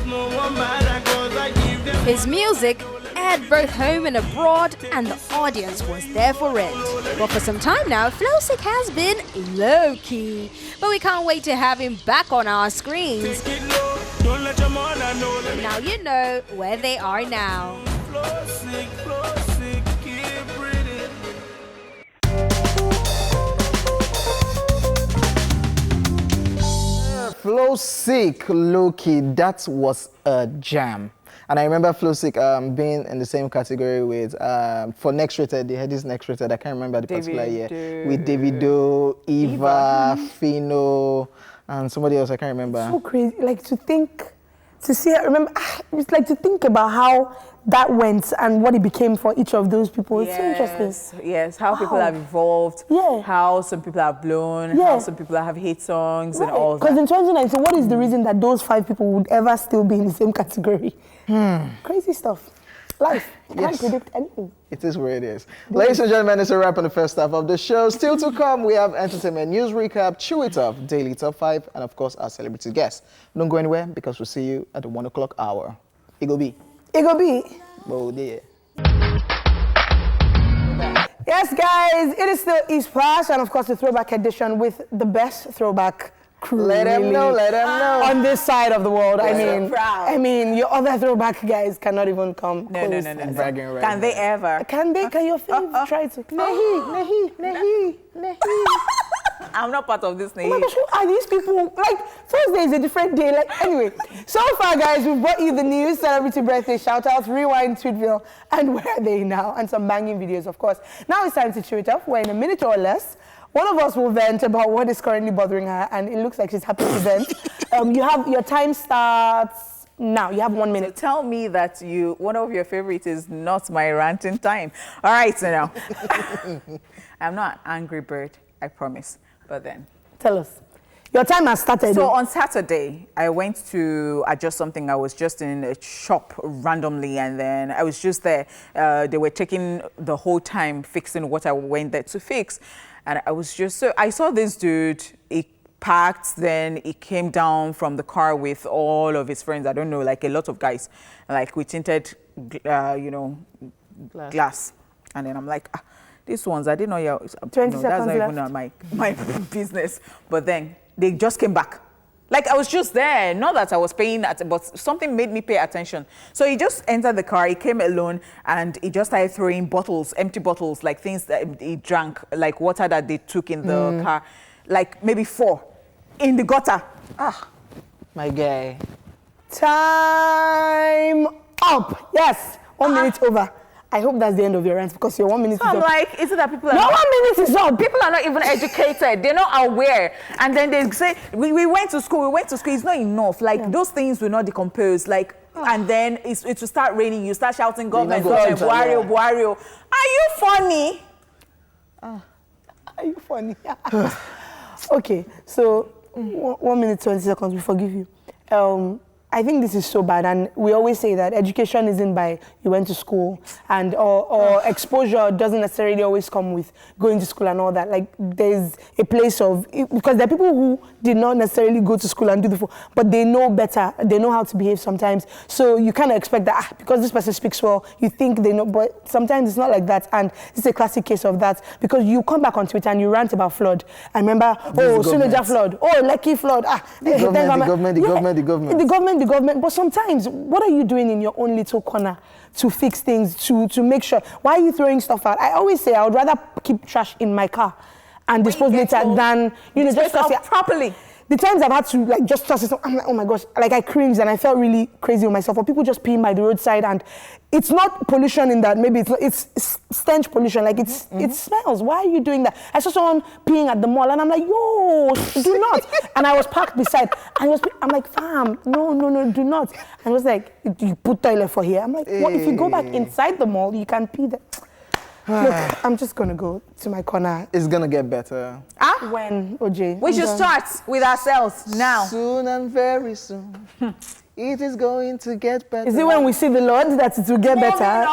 F: His music aired both home and abroad, and the audience was there for it. But for some time now, Flowsick has been low-key. But we can't wait to have him back on our screens. Now you know where they are now.
B: Flowsick, Low-Key, that was a jam. And I remember Flowsick being in the same category with, for Next Rated, they had this Next Rated, I can't remember the particular year, with Davido, Eva, Fino, and somebody else, I can't remember.
A: So crazy, like to think, to see, remember, it's like to think about how that went and what it became for each of those people. It's so interesting.
C: Yes, how people have evolved, how some people have blown, how some people have hit songs and all that.
A: Because in 2019, what is the reason that those 5 people would ever still be in the same category? Crazy stuff. Life. You can't predict anything.
B: It is where it is. Ladies and gentlemen, it's a wrap on the first half of the show. Still to come, we have entertainment news recap, Chew It Up, Daily Top 5, and of course, our celebrity guests. Don't go anywhere because we'll see you at the 1 o'clock hour. It be. Oh, dear.
A: Yes, guys, it is still E-Splash, and of course, the throwback edition with the best throwback crew.
B: Let them know.
A: On this side of the world.
C: We're so proud.
A: I mean, your other throwback guys cannot even come
C: No.
A: close.
B: Bragging right
C: Can they ever?
A: Can they? Can your fans try to? Nehi.
C: I'm not part of this
A: Oh my
C: name.
A: gosh, who are these people? Like, Thursday is a different day. Like, anyway, so far, guys, we've brought you the news, celebrity birthday shout-outs, rewind, Tweetville, and where are they now? And some banging videos, of course. Now it's time to chew it up, where in a minute or less, one of us will vent about what is currently bothering her, and it looks like she's happy to vent. You have, your time starts now. You have 1 minute.
C: So tell me that one of your favorites is not my ranting time. All right, so now. I'm not an angry bird, I promise. But then.
A: Tell us. Your time has started.
C: So on Saturday, I went to adjust something. I was just in a shop randomly, and then I was just there. They were taking the whole time fixing what I went there to fix. And I was just, so I saw this dude, he parked, then he came down from the car with all of his friends. I don't know, like a lot of guys, like with tinted, glass. And then I'm like, these ones, I didn't know.
A: 20
C: that's
A: seconds
C: not even my business. But then they just came back. Like I was just there, not that I was paying that, but something made me pay attention. So he just entered the car, he came alone, and he just started throwing bottles, empty bottles, like things that he drank, like water that they took in the car, like maybe 4, in the gutter.
B: My guy.
A: Time up. Yes, 1 minute over. I hope that's the end of your rant because your 1 minute is
C: I'm
A: up.
C: like, is it that people are
A: No,
C: not,
A: 1 minute is up.
C: people are not even educated, they're not aware. And then they say, we went to school, it's not enough. Like those things will not decompose. Like, and then it will start raining, you start shouting, government, Buario. Are you funny?
A: Are you funny? Okay, so 1 minute, 20 seconds, we forgive you. I think this is so bad, and we always say that education isn't by you went to school, and or exposure doesn't necessarily always come with going to school and all that. Like there's a place of, because there are people who did not necessarily go to school and do the, but they know better, they know how to behave sometimes. So you kind of expect that because this person speaks well, you think they know, but sometimes it's not like that. And this is a classic case of that because you come back on Twitter and you rant about flood. I remember, Senegal flood, Lekki flood. The government, but sometimes, what are you doing in your own little corner to fix things, to make sure? Why are you throwing stuff out? I always say I would rather keep trash in my car and dispose later than, just toss it properly. The times I've had to like just toss it, I'm like, oh my gosh, like I cringed and I felt really crazy with myself. Or people just peeing by the roadside, and it's not pollution in that. Maybe it's stench pollution. Like it smells. Why are you doing that? I saw someone peeing at the mall, and I'm like, yo, do not. And I was parked beside. I'm like, fam, no, do not. And I was like, you put toilet for here. I'm like, what if you go back inside the mall, you can pee there. Look, I'm just gonna go to my corner.
B: It's gonna get better.
A: When, OJ?
C: We should start with ourselves now.
B: Soon and very soon. It is going to get better.
A: Is it when we see the Lord that it will get better?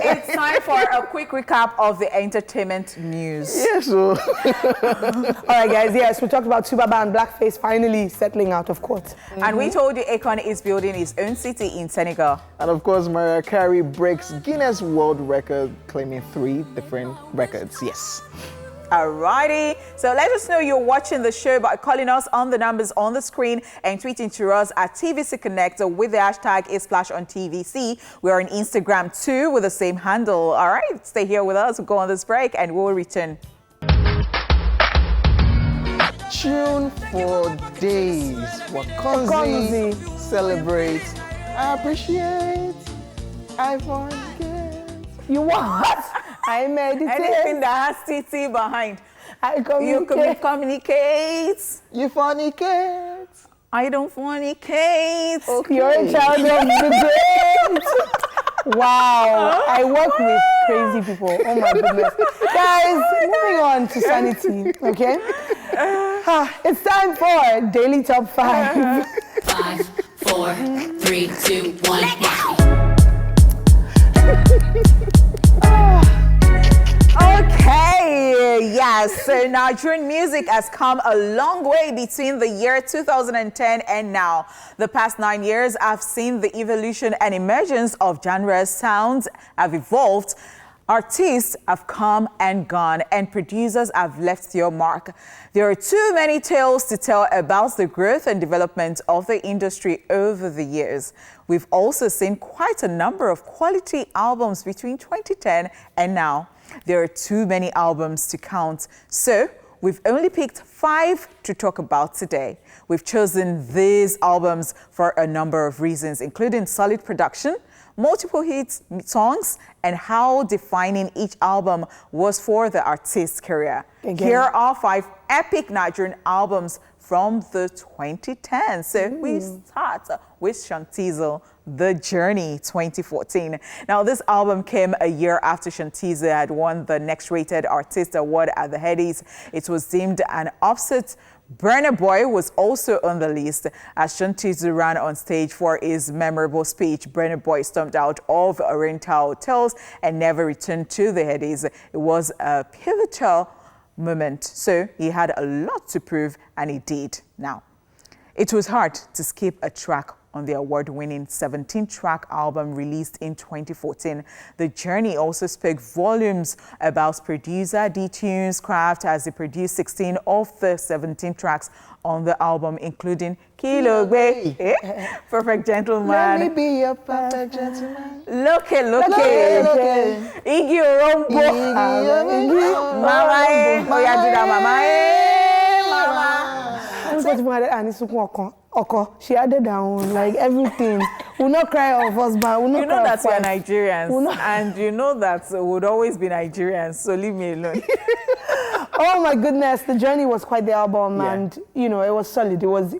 C: It's time for a quick recap of the entertainment news.
B: Yes.
A: All right, guys. Yes, we talked about Tubaba and Blackface finally settling out of court.
C: And we told you Akon is building his own city in Senegal.
B: And of course, Mariah Carey breaks Guinness World Record, claiming 3 different records. Yes.
C: Alrighty, so let us know you're watching the show by calling us on the numbers on the screen and tweeting to us at TVC Connect with the hashtag #IsSplash on TVC. We're on Instagram too with the same handle. All right, stay here with us. We'll go on this break and we'll return.
B: Tune for days. Wakonzi celebrates I appreciate. I forget.
A: You what? I meditate.
C: Anything that has TT behind.
A: I
C: You
A: communicate.
C: communicate.
B: You fornicate.
C: I don't fornicate.
A: You're a child of the day. Wow, I work with crazy people. Oh my goodness. Guys, moving on to sanity, okay? It's time for Daily Top 5.
G: 5, 4, 3, 2, 1.
C: Okay, yes. So Nigerian music has come a long way between the year 2010 and now. The past 9 years have seen the evolution and emergence of genres, sounds have evolved. Artists have come and gone, and producers have left their mark. There are too many tales to tell about the growth and development of the industry over the years. We've also seen quite a number of quality albums between 2010 and now. There are too many albums to count, so we've only picked 5 to talk about today. We've chosen these albums for a number of reasons, including solid production, multiple hit songs, and how defining each album was for the artist's career.
A: Again.
C: Here are 5 epic Nigerian albums from the 2010s. So we start with Shantizo, The Journey 2014. Now, this album came a year after Shantizo had won the Next Rated Artist Award at the Headies. It was deemed an upset. Burna Boy was also on the list. As Shantizo ran on stage for his memorable speech, Burna Boy stormed out of Oriental Hotels and never returned to the Headies. It was a pivotal moment, so he had a lot to prove, and he did. Now, it was hard to skip a track on the award-winning 17-track album released in 2014. The Journey also spoke volumes about producer D-Tune's craft, as he produced 16 of the 17 tracks on the album, including Kilo Gbe, Perfect Gentleman,
B: Let me be your perfect gentleman.
C: Loke, Igi Orombo, Mama, Oya Juda, Mama.
A: She added down like everything. We'll not cry of husband. We'll not
C: You know
A: cry
C: that
A: of
C: we are
A: wife.
C: Nigerians,
A: We'll not-
C: and you know that we'll always be Nigerians, so leave me alone.
A: Oh my goodness, The Journey was quite the album,
C: Yeah.
A: and you know, it was solid. It was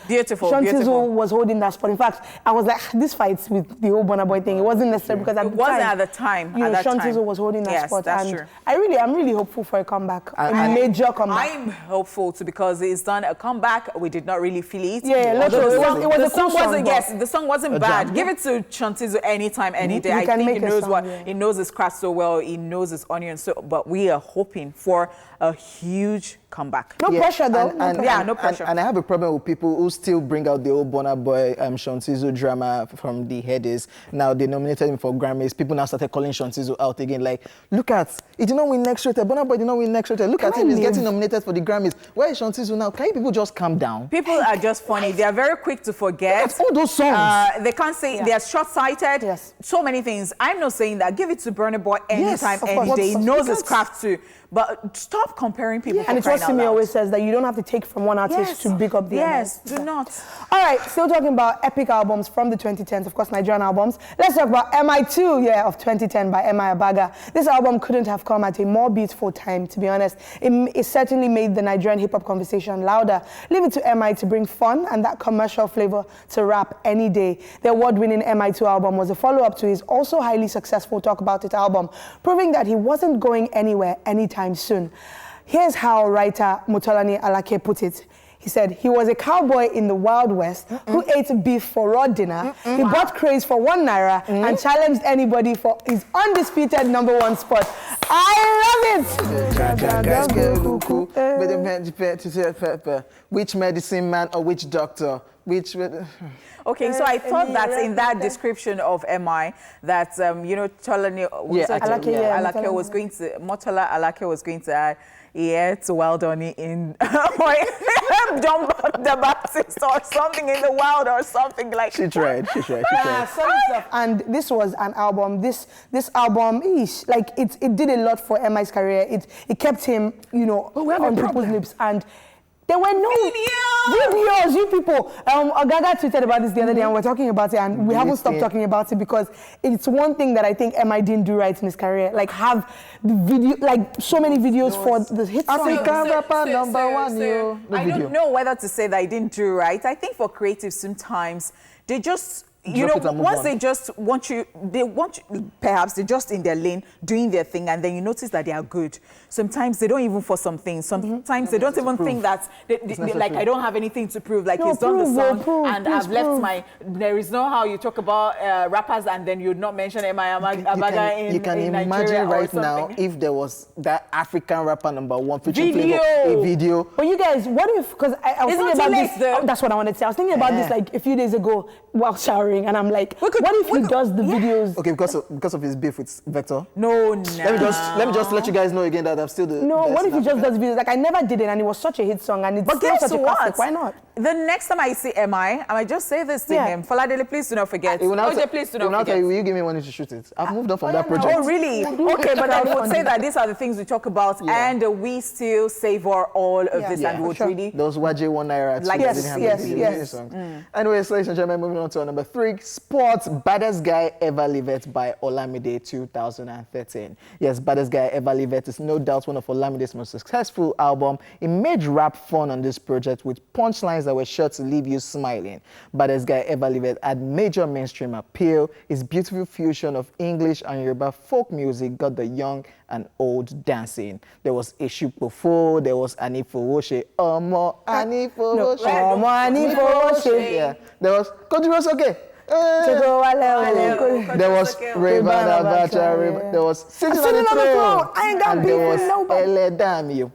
C: Beautiful,
A: Shantizo
C: beautiful.
A: was holding that spot. In fact, I was like, this fights with the whole Burna Boy thing. It wasn't necessary because at
C: It
A: the
C: wasn't
A: time,
C: at the time,
A: You
C: at
A: know,
C: that
A: Shantizo
C: time.
A: was holding that
C: Yes,
A: spot,
C: that's
A: and
C: true.
A: I'm really hopeful for a comeback, a major comeback.
C: I'm hopeful too, because he's done a comeback. We did not really feel it.
A: Yeah,
C: Although
A: literally, it was
C: the
A: a cool
C: song wasn't.
A: song, but-
C: Yes, the song wasn't bad.
B: jam.
C: Give it to Shantizo anytime, any day.
A: He
C: I
A: can
C: think
A: make
C: he
A: a
C: knows
A: song,
C: what
A: yeah.
C: he knows his craft so well. He knows his onion so. But we are hoping for a huge comeback.
A: No pressure though. No pressure.
C: Yeah, no pressure.
B: And I have a problem with people who still bring out the old Burna Boy, Shantizo drama from the Headies. Now they nominated him for Grammys. People now started calling Shantizo out again. Like, look at, he did not win Next Rated. Burna Boy did not win Next Rated. Look at him, he's getting nominated for the Grammys. Where is Shantizo now? Can you people just calm down?
C: People are just funny. They are very quick to forget.
B: Look at all those songs.
C: They can't say they are short-sighted.
A: Yes.
C: So many things. I'm not saying that. Give it to Burna Boy anytime,
A: of
C: any
A: course.
C: day. He knows his
B: Because-
C: craft too. But stop comparing people.
A: And it's what Simi always says, that you don't have to take from one artist to big up the other.
C: Yes, do not.
A: All right, still talking about epic albums from the 2010s, of course, Nigerian albums. Let's talk about MI2, of 2010 by M.I. Abaga. This album couldn't have come at a more beautiful time, to be honest. It certainly made the Nigerian hip-hop conversation louder. Leave it to M.I. to bring fun and that commercial flavor to rap any day. The award-winning MI2 album was a follow-up to his also highly successful Talk About It album, proving that he wasn't going anywhere anytime soon. Here's how writer Motolani Alake put it. He said, he was a cowboy in the Wild West who ate beef for raw dinner. He bought craze for _1 and challenged anybody for his undisputed #1 spot. I love it!
B: Which medicine man or which doctor?
C: Okay, so I thought that in that description of MI, that Tolani Alake was going to Motola Alake was going to add, it's well done in John the Baptist or something in the wild or something like.
B: She tried.
A: And this was an album. This album is like it did a lot for MI's career. It kept him, on people's lips. And There were no videos, you people. Gaga tweeted about this the other day and we're talking about it and we haven't stopped talking about it because it's one thing that I think MI didn't do right in his career. Like have the video, like so many videos for the hit song.
B: African rapper number one, yo.
C: I don't know whether to say that I didn't do right. I think for creatives sometimes they just once they just want you, perhaps they're just in their lane doing their thing and then you notice that they are good. Sometimes they don't even for some things. Sometimes they don't even think that, like, I don't have anything to prove. Like, he's done the song and I've left my, there is no how you talk about rappers and then you'd not mention Abaga in
B: You can imagine
C: Nigeria
B: right now if there was that African rapper number one featuring Flavour, a video.
A: But you guys, what if, because I was thinking about this, that's what I wanted to say. I was thinking about this like a few days ago while showering and I'm like, what if he does the videos?
B: Okay, because of his beef with Vector.
C: No.
B: Let me just let you guys know again that I'm still the
A: No,
B: best
A: what if he
B: in
A: just
B: Africa.
A: does videos? Like I never did it and it was such a hit song and it's still such a classic. Why not?
C: The next time I see MI, I might just say this to him. Faladele, please do not forget. OJ, please do not forget.
B: Will you give me money to shoot it? I've moved on from that project.
C: Oh, really? Okay, but I would say that these are the things we talk about and we still savor all of this and would really...
B: Those YJ 1 Naira.
C: Like,
B: yes. Anyways, ladies and gentlemen, moving on to our number 3, Sports Baddest Guy Ever Lived by Olamide 2013. Yes, Baddest Guy Ever Lived is no doubt one of Olamide's most successful albums. It made rap fun on this project with punchlines that were sure to leave you smiling. Baddest Guy Ever Lived had major mainstream appeal. His beautiful fusion of English and Yoruba folk music got the young and old dancing. There was Eshu Pofo, there was Anifowoshe, Omo Anifowoshe. Yeah, there was Kojirosoke. There was Raven Abacha, there was Sitting on the Throne, and there was Eledamio.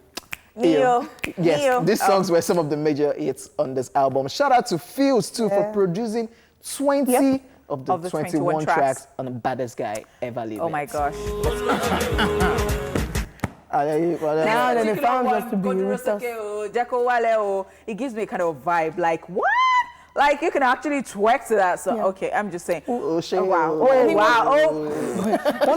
B: Yes, these songs were some of the major hits on this album. Shout out to Fields too for producing 20 of the 21 tracks on the Baddest Guy Ever Lived.
C: Oh my gosh.
A: Now that they found us to be with us.
C: It gives me a kind of vibe like, what? Like, you can actually twerk to that song. Okay, I'm just saying. Wow.
A: One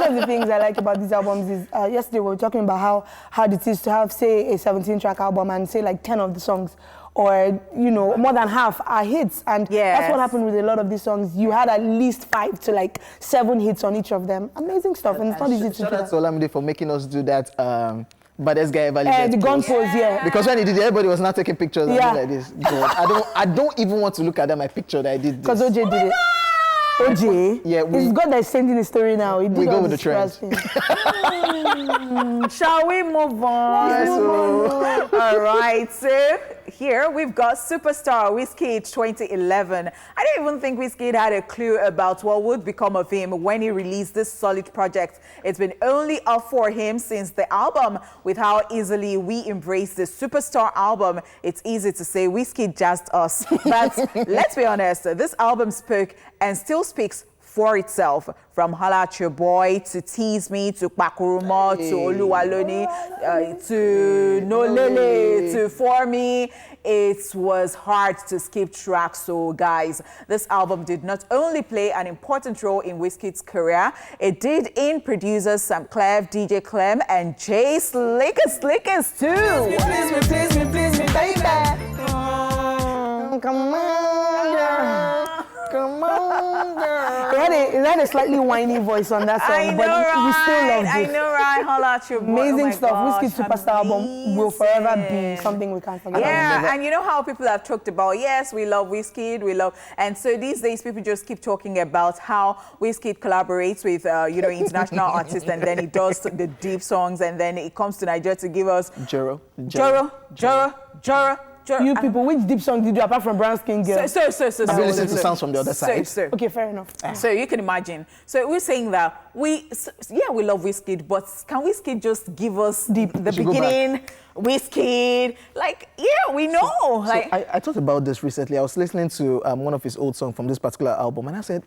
A: of the things I like about these albums is, yesterday we were talking about how hard it is to have, say, a 17-track album and say like 10 of the songs or, you know, more than half are hits. And that's what happened with a lot of these songs. You had at least 5 to like 7 hits on each of them. Amazing stuff, and it's not easy to do that.
B: Shout out to Olamide for making us do that. Baddest Guy Ever Lived.
A: The gun pose,
B: Because when he did it, everybody was not taking pictures like this. God, I don't even want to look at my picture that I did this.
A: Because OJ did it. OJ?
B: Yeah,
A: it's God that's sending the story now. He did
B: we go with the trend.
C: Shall we move on?
B: Yes,
C: all right, so here we've got superstar Wizkid 2011. I don't even think Wizkid had a clue about what would become of him when he released this solid project. It's been only up for him since the album. With how easily we embrace the superstar album, it's easy to say Wizkid jazzed us. But let's be honest, this album spoke and still speaks for itself. From Holla at Your Boy to Tease Me to Pakuruma to Oluwaloni to No Lele to For Me, it was hard to skip tracks. So guys, this album did not only play an important role in Wizkid's career, it did in producers Sam Clef, DJ Clem, and Jay Slickers too.
A: Please me, baby. Come on, girl. Come on, girl. It had a slightly whiny voice on that song, but we still loved it.
C: I know, right? Holla at Your Boy.
A: Amazing stuff. Wizkid's Superstar album will forever be something we can't forget.
C: Yeah, and you know how people have talked about, yes, we love Wizkid, and so these days people just keep talking about how Wizkid collaborates with, international artists, and then he does the deep songs, and then it comes to Nigeria to give us
B: Joro.
A: You people, which deep song did you apart from Brown Skin Girl?
B: I've been listening to sounds from the other side.
A: Okay, fair enough.
C: So you can imagine. So we're saying that we love Wizkid, but can Wizkid just give us the beginning? Wizkid, we know.
B: I thought about this recently. I was listening to one of his old songs from this particular album, and I said,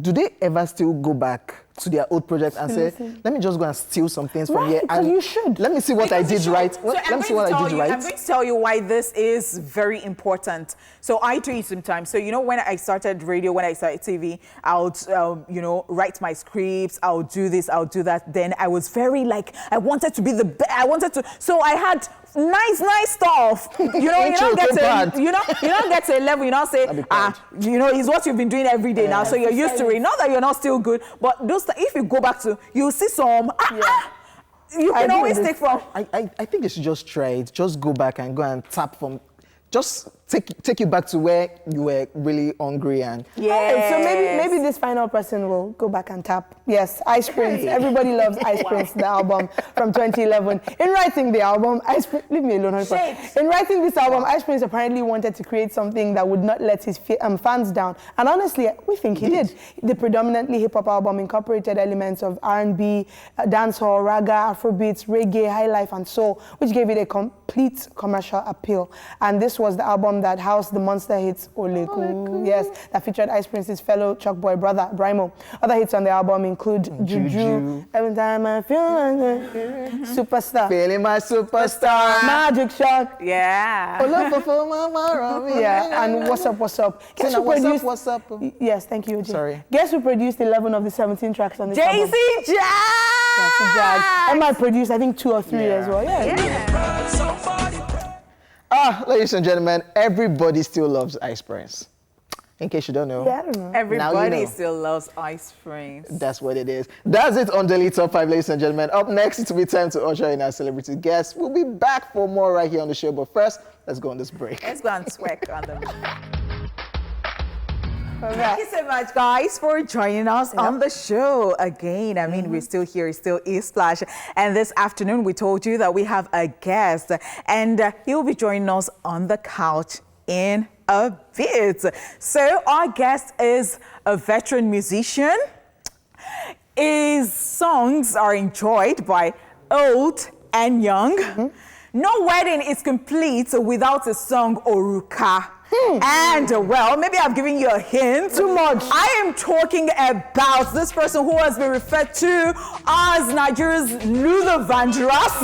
B: do they ever still go back to their old project and say, let me just go and steal some things from here.
A: Because
B: And
A: you should.
B: Let me see what I did right. Let me see what I did right.
C: I'm going to tell you why this is very important. So I do it sometimes. So, you know, when I started radio, when I started TV, I would, you know, write my scripts. I'll do this, I'll do that. Then I was very like, I wanted to be the best. I wanted to. So I had nice stuff. You know, you don't get to, you don't get to a level. You don't say, you know, it's what you've been doing every day now. So you're used to it. Not that you're not still good, but those. If you go back to, you'll see some. You can always take from.
B: I think you should just try it. Just go back and tap from. Just take you back to where you were really hungry and.
A: Yeah. So maybe this final person will go back and tap. Yes, Ice Prince. Everybody loves Ice Prince, the album from 2011. In writing the album, Ice Prince, leave me alone. In writing this album, Ice Prince apparently wanted to create something that would not let his fans down. And honestly, we think he did. The predominantly hip-hop album incorporated elements of R&B, dancehall, raga, Afrobeats, reggae, high life, and soul, which gave it a complete commercial appeal. And this was the album that housed the monster hits Oleku, yes, that featured Ice Prince's fellow Chuck Boy brother, Brymo. Other hits on the album include Juju, Every Time I Feel Like Superstar,
B: Feeling My Superstar,
A: Magic Shot,
C: yeah,
A: yeah, and What's Up. Guess who produced,
B: what's up?
A: Yes, thank you, OJ.
B: Sorry.
A: Guess who produced 11 of the 17 tracks on this album?
C: Jay-Z Jag.
A: Emma produced, I think, 2 or 3 as well.
B: Ladies and gentlemen, everybody still loves Ice Prince. In case you don't know.
A: Yeah, I don't know.
C: Everybody still loves Ice Prince.
B: That's what it is. That's it on Daily Top 5, ladies and gentlemen. Up next, it will be time to usher in our celebrity guests. We'll be back for more right here on the show. But first, let's go on this break.
C: Let's go and twerk on them. Thank you so much, guys, for joining us on the show again. I mean, we're still here, it's still E-Splash. And this afternoon, we told you that we have a guest, and he'll be joining us on the couch in a bit. So our guest is a veteran musician. His songs are enjoyed by old and young. No wedding is complete without a song Oruka. And, well, maybe I've given you a hint.
A: Too much.
C: I am talking about this person who has been referred to as Nigeria's Luther Vandross.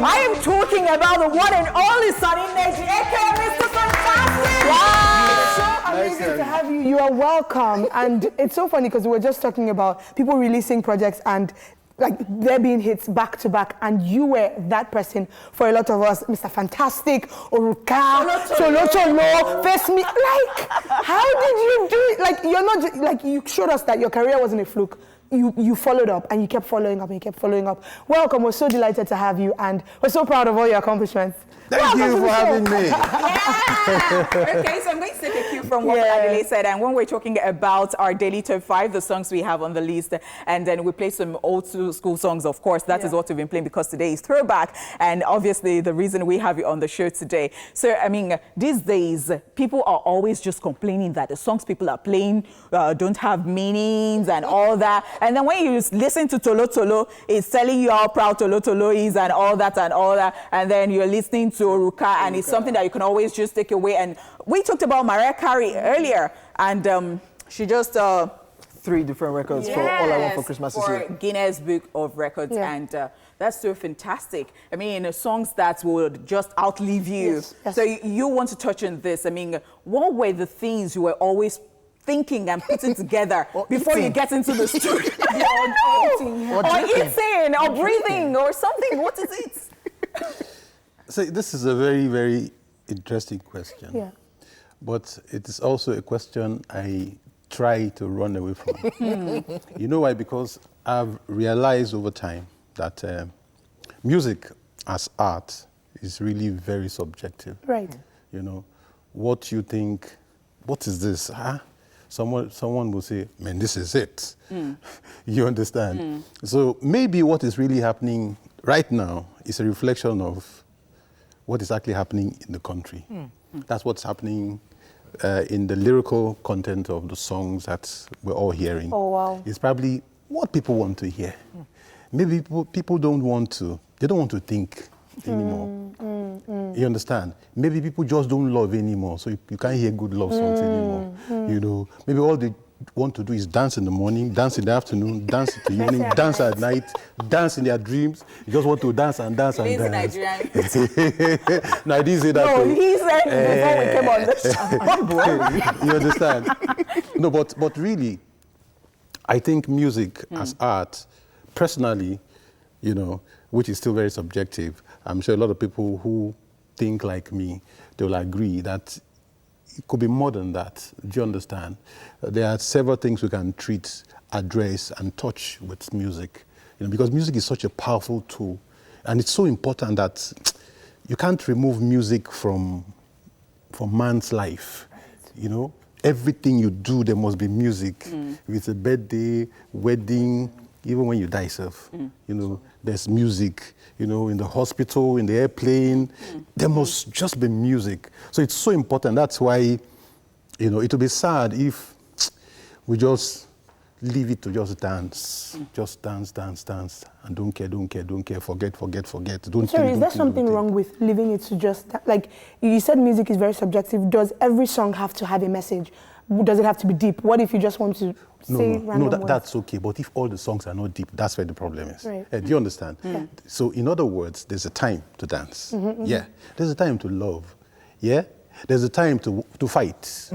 C: I am talking about the one and only Sunny Neji, aka Mr. Fantastic.
A: Wow. It's so amazing to have you. You are welcome. And it's so funny because we were just talking about people releasing projects and like there being hits back to back, and you were that person for a lot of us. Mr. Fantastic, Oruka, Tolo, Face Me. Like, how did you do it? Like, you're not just, like, you showed us that your career wasn't a fluke. You followed up and you kept following up and you kept following up. Welcome. We're so delighted to have you, and we're so proud of all your accomplishments.
H: Thank you for having me.
C: Yeah. Okay, so I'm going to take a cue from what Adelaide said. And when we're talking about our daily top 5, the songs we have on the list, and then we play some old school songs, of course. That is what we've been playing because today is throwback. And obviously, the reason we have you on the show today. So, I mean, these days, people are always just complaining that the songs people are playing don't have meanings and all that. And then when you listen to Tolo Tolo, it's telling you how proud Tolo Tolo is and all that and all that. And then you're listening to Oruka, and it's something that you can always just take away. And we talked about Mariah Carey earlier, and she just
B: 3 different records for All I Want for Christmas is You.
C: Guinness Book of Records, and that's so fantastic. I mean, songs that would just outlive you. So you want to touch on this. I mean, what were the things you were always thinking and putting together before you get into the studio? Or eating, or breathing, or something. What is it?
H: So this is a very, very interesting question.
A: Yeah.
H: But it is also a question I try to run away from. You know why? Because I've realized over time that music as art is really very subjective.
A: Right.
H: You know, what you think, what is this? Huh? Someone will say, man, this is it. You understand? So maybe what is really happening right now is a reflection of what is actually happening in the country. That's what's happening in the lyrical content of the songs that we're all hearing.
A: Oh, wow.
H: It's probably what people want to hear. Maybe people don't want to think anymore. You understand? Maybe people just don't love anymore, so you can't hear good love songs anymore. You know, maybe all the want to do is dance in the morning, dance in the afternoon, dance in the evening, dance at night, dance in their dreams. You just want to dance and dance and dance. No, I didn't say that.
A: No, he said before we came on the show.
H: You understand? No, but really, I think music as art, personally, you know, which is still very subjective, I'm sure a lot of people who think like me, they will agree that it could be more than that. Do you understand? There are several things we can treat, address, and touch with music. You know, because music is such a powerful tool, and it's so important that you can't remove music from man's life. You know, everything you do, there must be music. If it's a birthday, wedding, even when you die yourself, you know, there's music. You know, in the hospital, in the airplane, there must just be music. So it's so important. That's why, you know, it would be sad if we just leave it to just dance. Just dance, dance, dance, and don't care, forget.
A: Sorry, is there something wrong with leaving it to just, like, you said music is very subjective. Does every song have to have a message? Does it have to be deep? What if you just want to say random words?
H: That's okay. But if all the songs are not deep, that's where the problem is.
A: Right.
H: Do you understand?
A: Yeah.
H: So in other words, there's a time to dance. Yeah. There's a time to love. Yeah. There's a time to fight.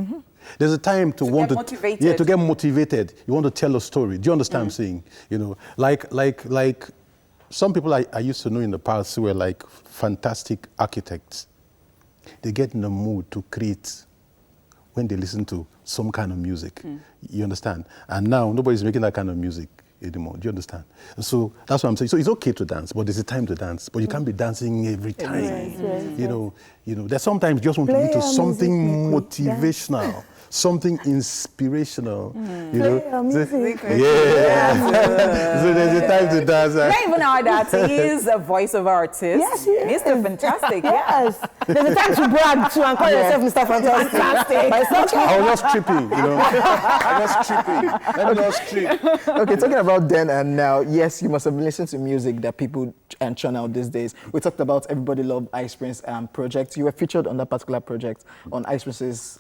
H: There's a time to want
C: get
H: to
C: motivated.
H: Yeah, to get motivated. You want to tell a story. Do you understand what I'm saying? You know, like some people I used to know in the past who were like fantastic architects. They get in the mood to create when they listen to some kind of music. You understand? And now nobody's making that kind of music anymore. Do you understand? So that's what I'm saying. So it's okay to dance, but there's a time to dance. But you can't be dancing every time. You know, there's sometimes you just want to listen to something motivational, something inspirational. You know? So there's a time to dance.
C: Not even our that he is a voiceover artist.
A: Yes, he is.
C: Mr. Fantastic.
A: Yes. There's a time to brag to and call yourself Mr. Fantastic. But it's not
H: I was just tripping, you know. I was tripping. Let me just trip.
B: Okay, talking about then and now, yes, you must have been listening to music that people churn out these days. We talked about Everybody Love Ice Prince project. You were featured on that particular project on Ice Prince's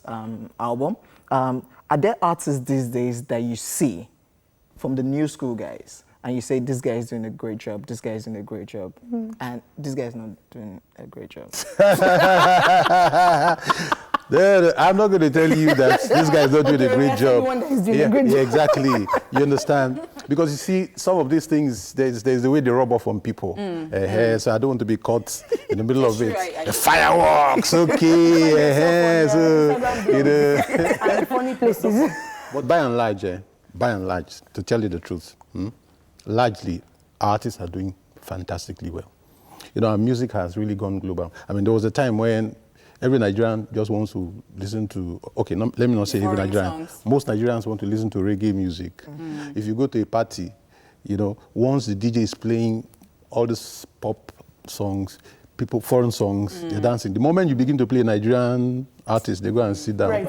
B: album. Are there artists these days that you see from the new school guys and you say, this guy is doing a great job, this guy is doing a great job, and this guy is not doing a great job?
H: I'm not going to tell you that this guy is not doing a great job. Yeah, exactly. You understand? Because you see, some of these things, there's the way they rub off on people. So I don't want to be caught in the middle of it. The fireworks, okay. So, you know.
A: and funny places.
H: But by and large, to tell you the truth, largely, artists are doing fantastically well. You know, our music has really gone global. I mean, there was a time when every Nigerian just wants to listen to, okay, let me not say every Nigerian.
C: Songs.
H: Most Nigerians want to listen to reggae music. If you go to a party, you know, once the DJ is playing all these pop songs, foreign songs, they're dancing. The moment you begin to play Nigerian artists, they go and sit down.
A: Right.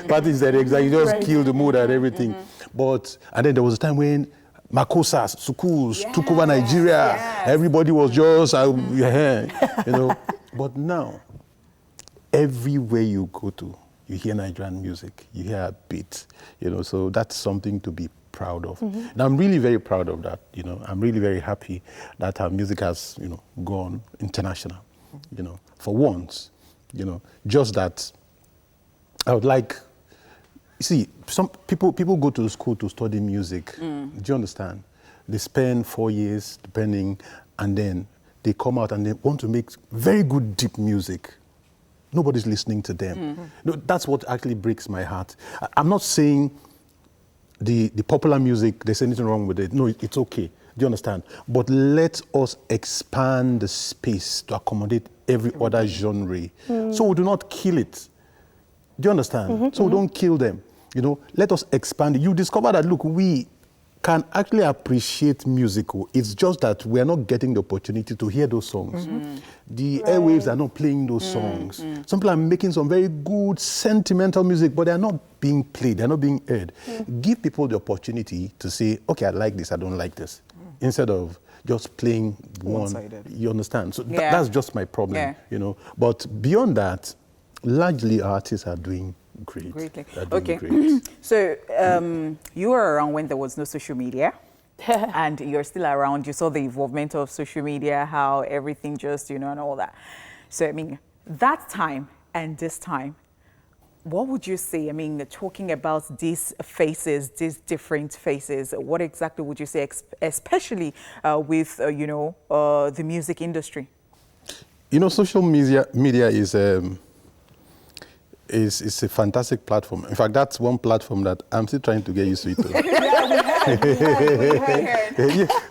H: Parties that you just kill the mood and everything. And then there was a time when Makosas, Sukus took over Nigeria.
C: Yes.
H: Everybody was just, you know. But now, everywhere you go to, you hear Nigerian music, you hear a beat, you know, so that's something to be proud of. And I'm really very proud of that, you know. I'm really very happy that our music has, you know, gone international, you know, for once, you know, just that I would like, see, some people go to school to study music. Do you understand? They spend 4 years, depending, and then they come out and they want to make very good, deep music. Nobody's listening to them. No, that's what actually breaks my heart. I'm not saying the popular music, there's anything wrong with it. No, it's okay. Do you understand? But let us expand the space to accommodate every other genre. So we do not kill it. Do you understand? So we don't kill them. You know, let us expand it. You discover that, look, we can actually appreciate musical. It's just that we are not getting the opportunity to hear those songs. The airwaves are not playing those songs. Some people are making some very good sentimental music, but they are not being played, they're not being heard. Give people the opportunity to say, okay, I like this, I don't like this, instead of just playing one. You understand? So that's just my problem, you know. But beyond that, largely artists are doing great.
C: Greatly.
H: They're doing
C: Okay.
H: great.
C: So you were around when there was no social media. And you're still around. You saw the involvement of social media, how everything just, and all that. So, I mean, that time and this time, what would you say? I mean, talking about these faces, these different faces, what exactly would you say, especially with, the music industry?
H: Social media is a fantastic platform. In fact, that's one platform that I'm still trying to get used to it.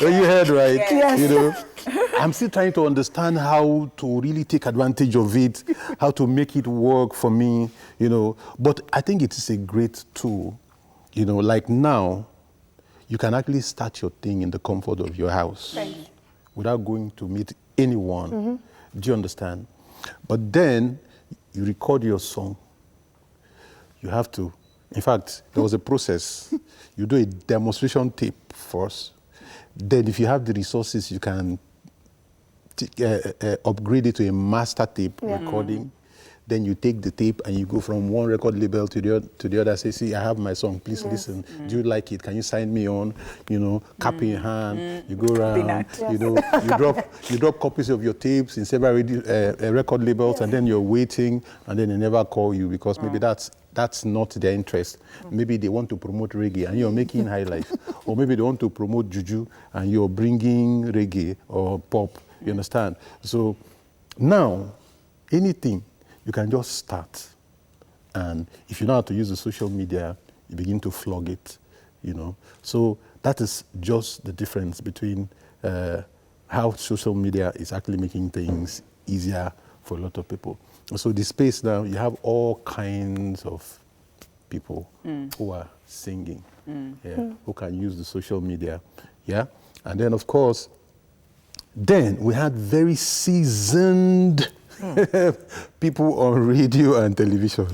H: You heard, right?
A: Yes.
H: I'm still trying to understand how to really take advantage of it, how to make it work for me, But I think it is a great tool. Like now, you can actually start your thing in the comfort of your house without going to meet anyone.
A: Mm-hmm.
H: Do you understand? But then you record your song. You have to. In fact, there was a process. You do a demonstration tape first. Then if you have the resources, you can upgrade it to a master tape recording. Then you take the tape and you go from one record label to the other. Say, see, I have my song. Please listen. Do you like it? Can you sign me on? Cap in hand. You go around. You drop copies of your tapes in several record labels, and then you're waiting, and then they never call you because maybe that's not their interest. Maybe they want to promote reggae and you're making high life, or maybe they want to promote juju and you're bringing reggae or pop. You understand? So now, anything. You can just start. And if you know how to use the social media, you begin to flog it, So that is just the difference between how social media is actually making things easier for a lot of people. So the space now, you have all kinds of people who are singing, who can use the social media, And then, of course, then we had very seasoned people on radio and television.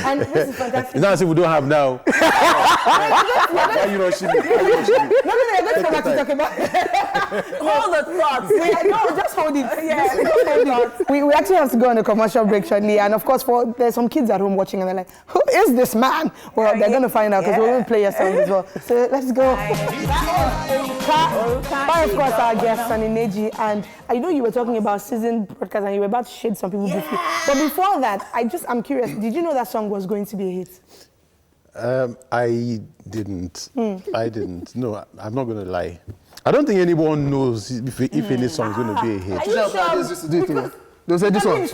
A: And this is fantastic.
H: Now, see, we don't have now. Why you not shooting?
A: No, let's come back to talk about
C: Hold the thoughts.
A: Just hold it. We actually have to go on a commercial break shortly. And of course, there's some kids at home watching and they're like, who is this man? Well, they're going to find out because we're going to play your song as well. So let's go. Bye, of course, our guest, Sunny Neji. And I know you were talking about seasoned broadcast and you were about to shade some people briefly. But before that, I'm curious, did you know that song was going to be a hit?
H: I didn't. I didn't. No, I'm not going to lie. I don't think anyone knows if any song is going to be a hit.
B: They say this one.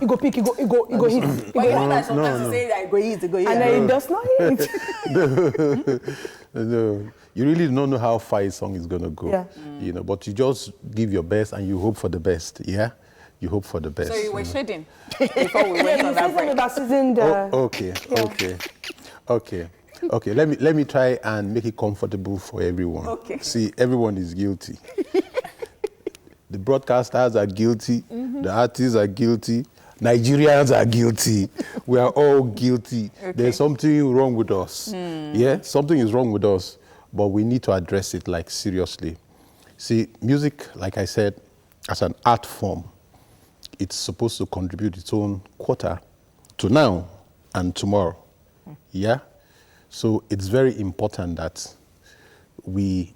A: You go pick, you go hit.
C: But you know that sometimes you say that go hit.
A: And then it does not hit.
H: No. You really don't know how far a song is going to go. But you just give your best and you hope for the best. Yeah? You hope for the best.
C: So you were shading before we went on that break.
A: About seasoned,
H: Okay. Let me try and make it comfortable for everyone.
C: Okay.
H: See, everyone is guilty. The broadcasters are guilty. The artists are guilty. Nigerians are guilty. We are all guilty. Okay. There's something wrong with us. Yeah, something is wrong with us, but we need to address it seriously. See, music, like I said, as an art form, it's supposed to contribute its own quota to now and tomorrow. Yeah? So it's very important that we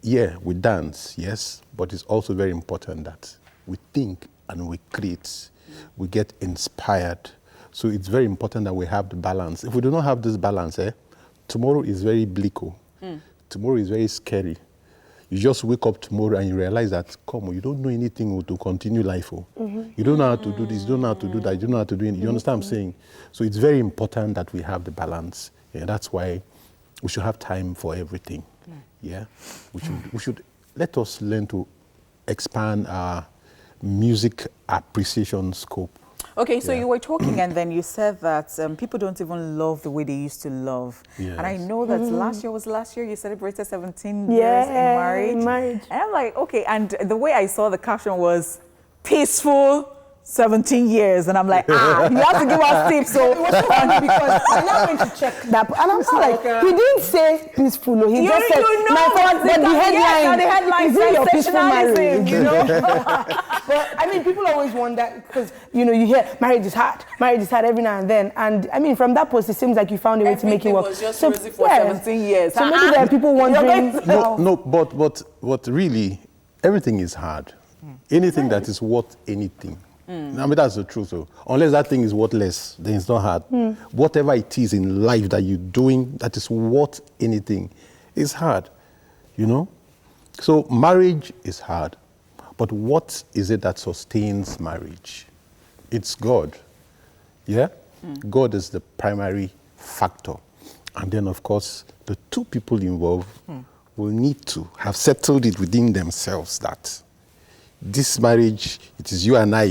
H: dance, yes, but it's also very important that we think and we create, we get inspired. So it's very important that we have the balance. If we do not have this balance, tomorrow is very bleak. Tomorrow is very scary. You just wake up tomorrow and you realize that, you don't know anything to continue life. You don't know how to do this, you don't know how to do that, you don't know how to do it. You understand what I'm saying? So it's very important that we have the balance. Yeah, that's why we should have time for everything. Yeah, we should let us learn to expand our music appreciation scope.
C: Okay, so you were talking and then you said that people don't even love the way they used to love.
H: Yes.
C: And I know that last year you celebrated 17 years in marriage. And I'm like, okay, and the way I saw the caption was peaceful 17 years, and I'm like, you have to give us tips. So
A: It was so funny because I now went to check that, and I'm like, he didn't say peaceful. He just said, but the headline is it your peaceful marriage? You know. But I mean, people always wonder because you hear marriage is hard every now and then, and I mean, from that post, it seems like you found a way to make it work.
C: Was just rosy for 17 years.
A: So maybe there are people wondering.
H: No, but really, everything is hard. Anything that is worth anything. I mean, that's the truth. So unless that thing is worthless, then it's not hard. Whatever it is in life that you're doing that is worth anything is hard, So marriage is hard. But what is it that sustains marriage? It's God. Yeah? God is the primary factor. And then, of course, the two people involved will need to have settled it within themselves that this marriage, it is you and I,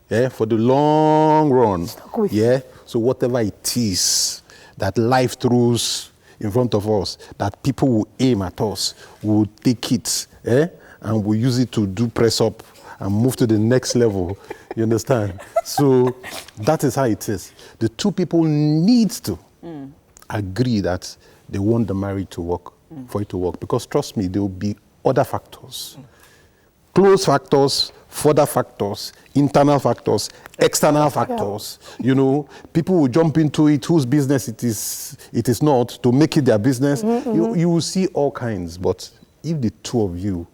H: yeah, for the long run. Yeah, so whatever it is that life throws in front of us, that people will aim at us, will take it, and will use it to do press up and move to the next level. You understand? So that is how it is. The two people need to agree that they want the marriage to work, for it to work. Because trust me, there will be other factors. Close factors, further factors, internal factors, external factors. People will jump into it whose business it is not to make it their business. You will see all kinds. But if the two of you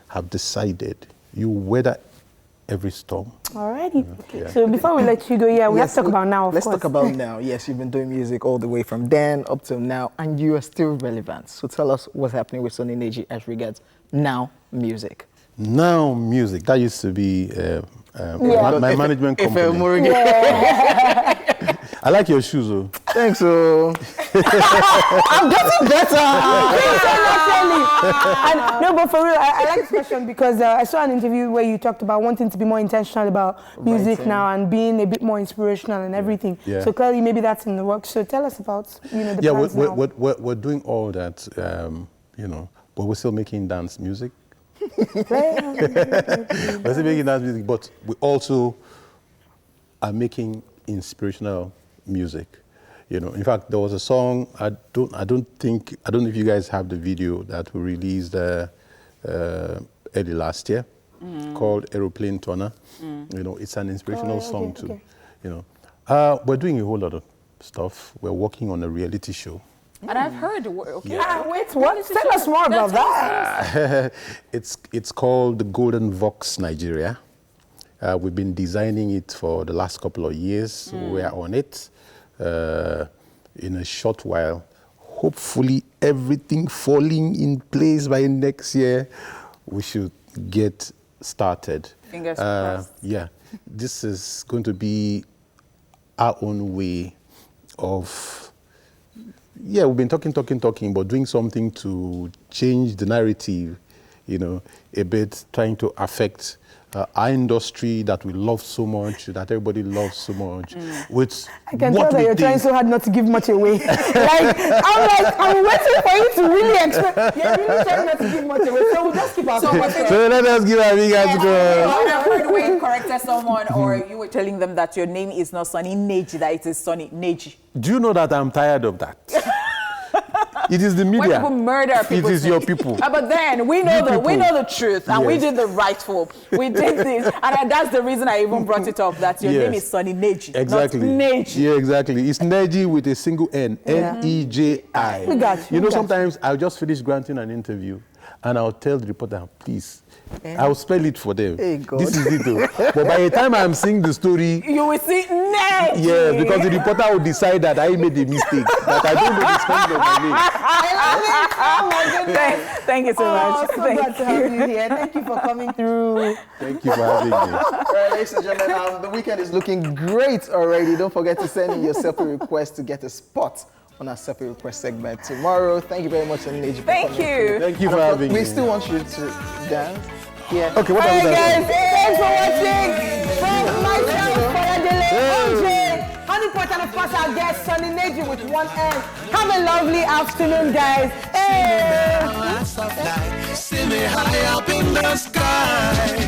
H: have decided, you weather every storm.
A: Alrighty. Yeah. So before we let you go, we have to talk about now.
B: Let's talk about now. Yes, you've been doing music all the way from then up till now, and you are still relevant. So tell us what's happening with Sunny Neji as regards now music.
H: Now music. That used to be my management company. I like your shoes, though.
B: Thanks, I'm getting better.
A: No, but for real, I like this question because I saw an interview where you talked about wanting to be more intentional about music now and being a bit more inspirational and everything. Yeah. So clearly, maybe that's in the works. So tell us about the plans now.
H: We're doing all that, but we're still making dance music. We're still making dance music, but we also are making inspirational music. In fact, there was a song, I don't know if you guys have the video that we released early last year called Aeroplane Turner. It's an inspirational song too. We're doing a whole lot of stuff. We're working on a reality show.
C: And I've heard,
A: wait, what? Tell us more about that.
H: It's called the Golden Vox Nigeria. We've been designing it for the last couple of years. We are on it. In a short while, hopefully everything falling in place by next year, we should get started.
C: Fingers crossed.
H: Yeah, this is going to be our own way of, we've been talking, but doing something to change the narrative, a bit, trying to affect our industry that we love so much, that everybody loves so much.
A: I can tell that you're trying so hard not to give much away. I'm waiting for you to really explain. You're really trying not to give much away, so we'll just keep our
H: So let us give our big hands go.
C: I've heard when you corrected someone or you were telling them that your name is not Sunny Neji, that it is Sunny Neji.
H: Do you know that I'm tired of that? It is the media.
C: When people murder people.
H: It is your people.
C: But then we know the truth, and we did the rightful. We did this, and that's the reason I even brought it up. That your name is Sunny Neji.
H: Exactly.
C: Not Neji.
H: Yeah, exactly. It's Neji with a single N. N-E-J-I.
A: We got you.
H: Sometimes I'll just finish granting an interview, and I'll tell the reporter, please. I'll spell it for them.
B: Hey, God.
H: This is it though. But by the time I'm seeing the story,
C: you will see Neji.
H: Yeah, because the reporter will decide that I made a mistake, that I don't know the spelling of my name.
A: I love it. Oh my goodness.
C: Thank you so much.
A: So glad to have you here. Thank you for coming through.
H: Thank you for having me.
B: All right, ladies and gentlemen, the weekend is looking great already. Don't forget to send in your selfie request to get a spot on our selfie request segment tomorrow. Thank you very much, Neji.
C: Thank you.
H: Thank you for having me.
B: We still want you to dance. Yeah.
H: Okay, what are we
A: guys, thanks for watching. From myself, OJ, Honeypot, and of course our guest, Sunny Neji with one N. Have a lovely afternoon, guys. Hey.
I: See me high up in the sky.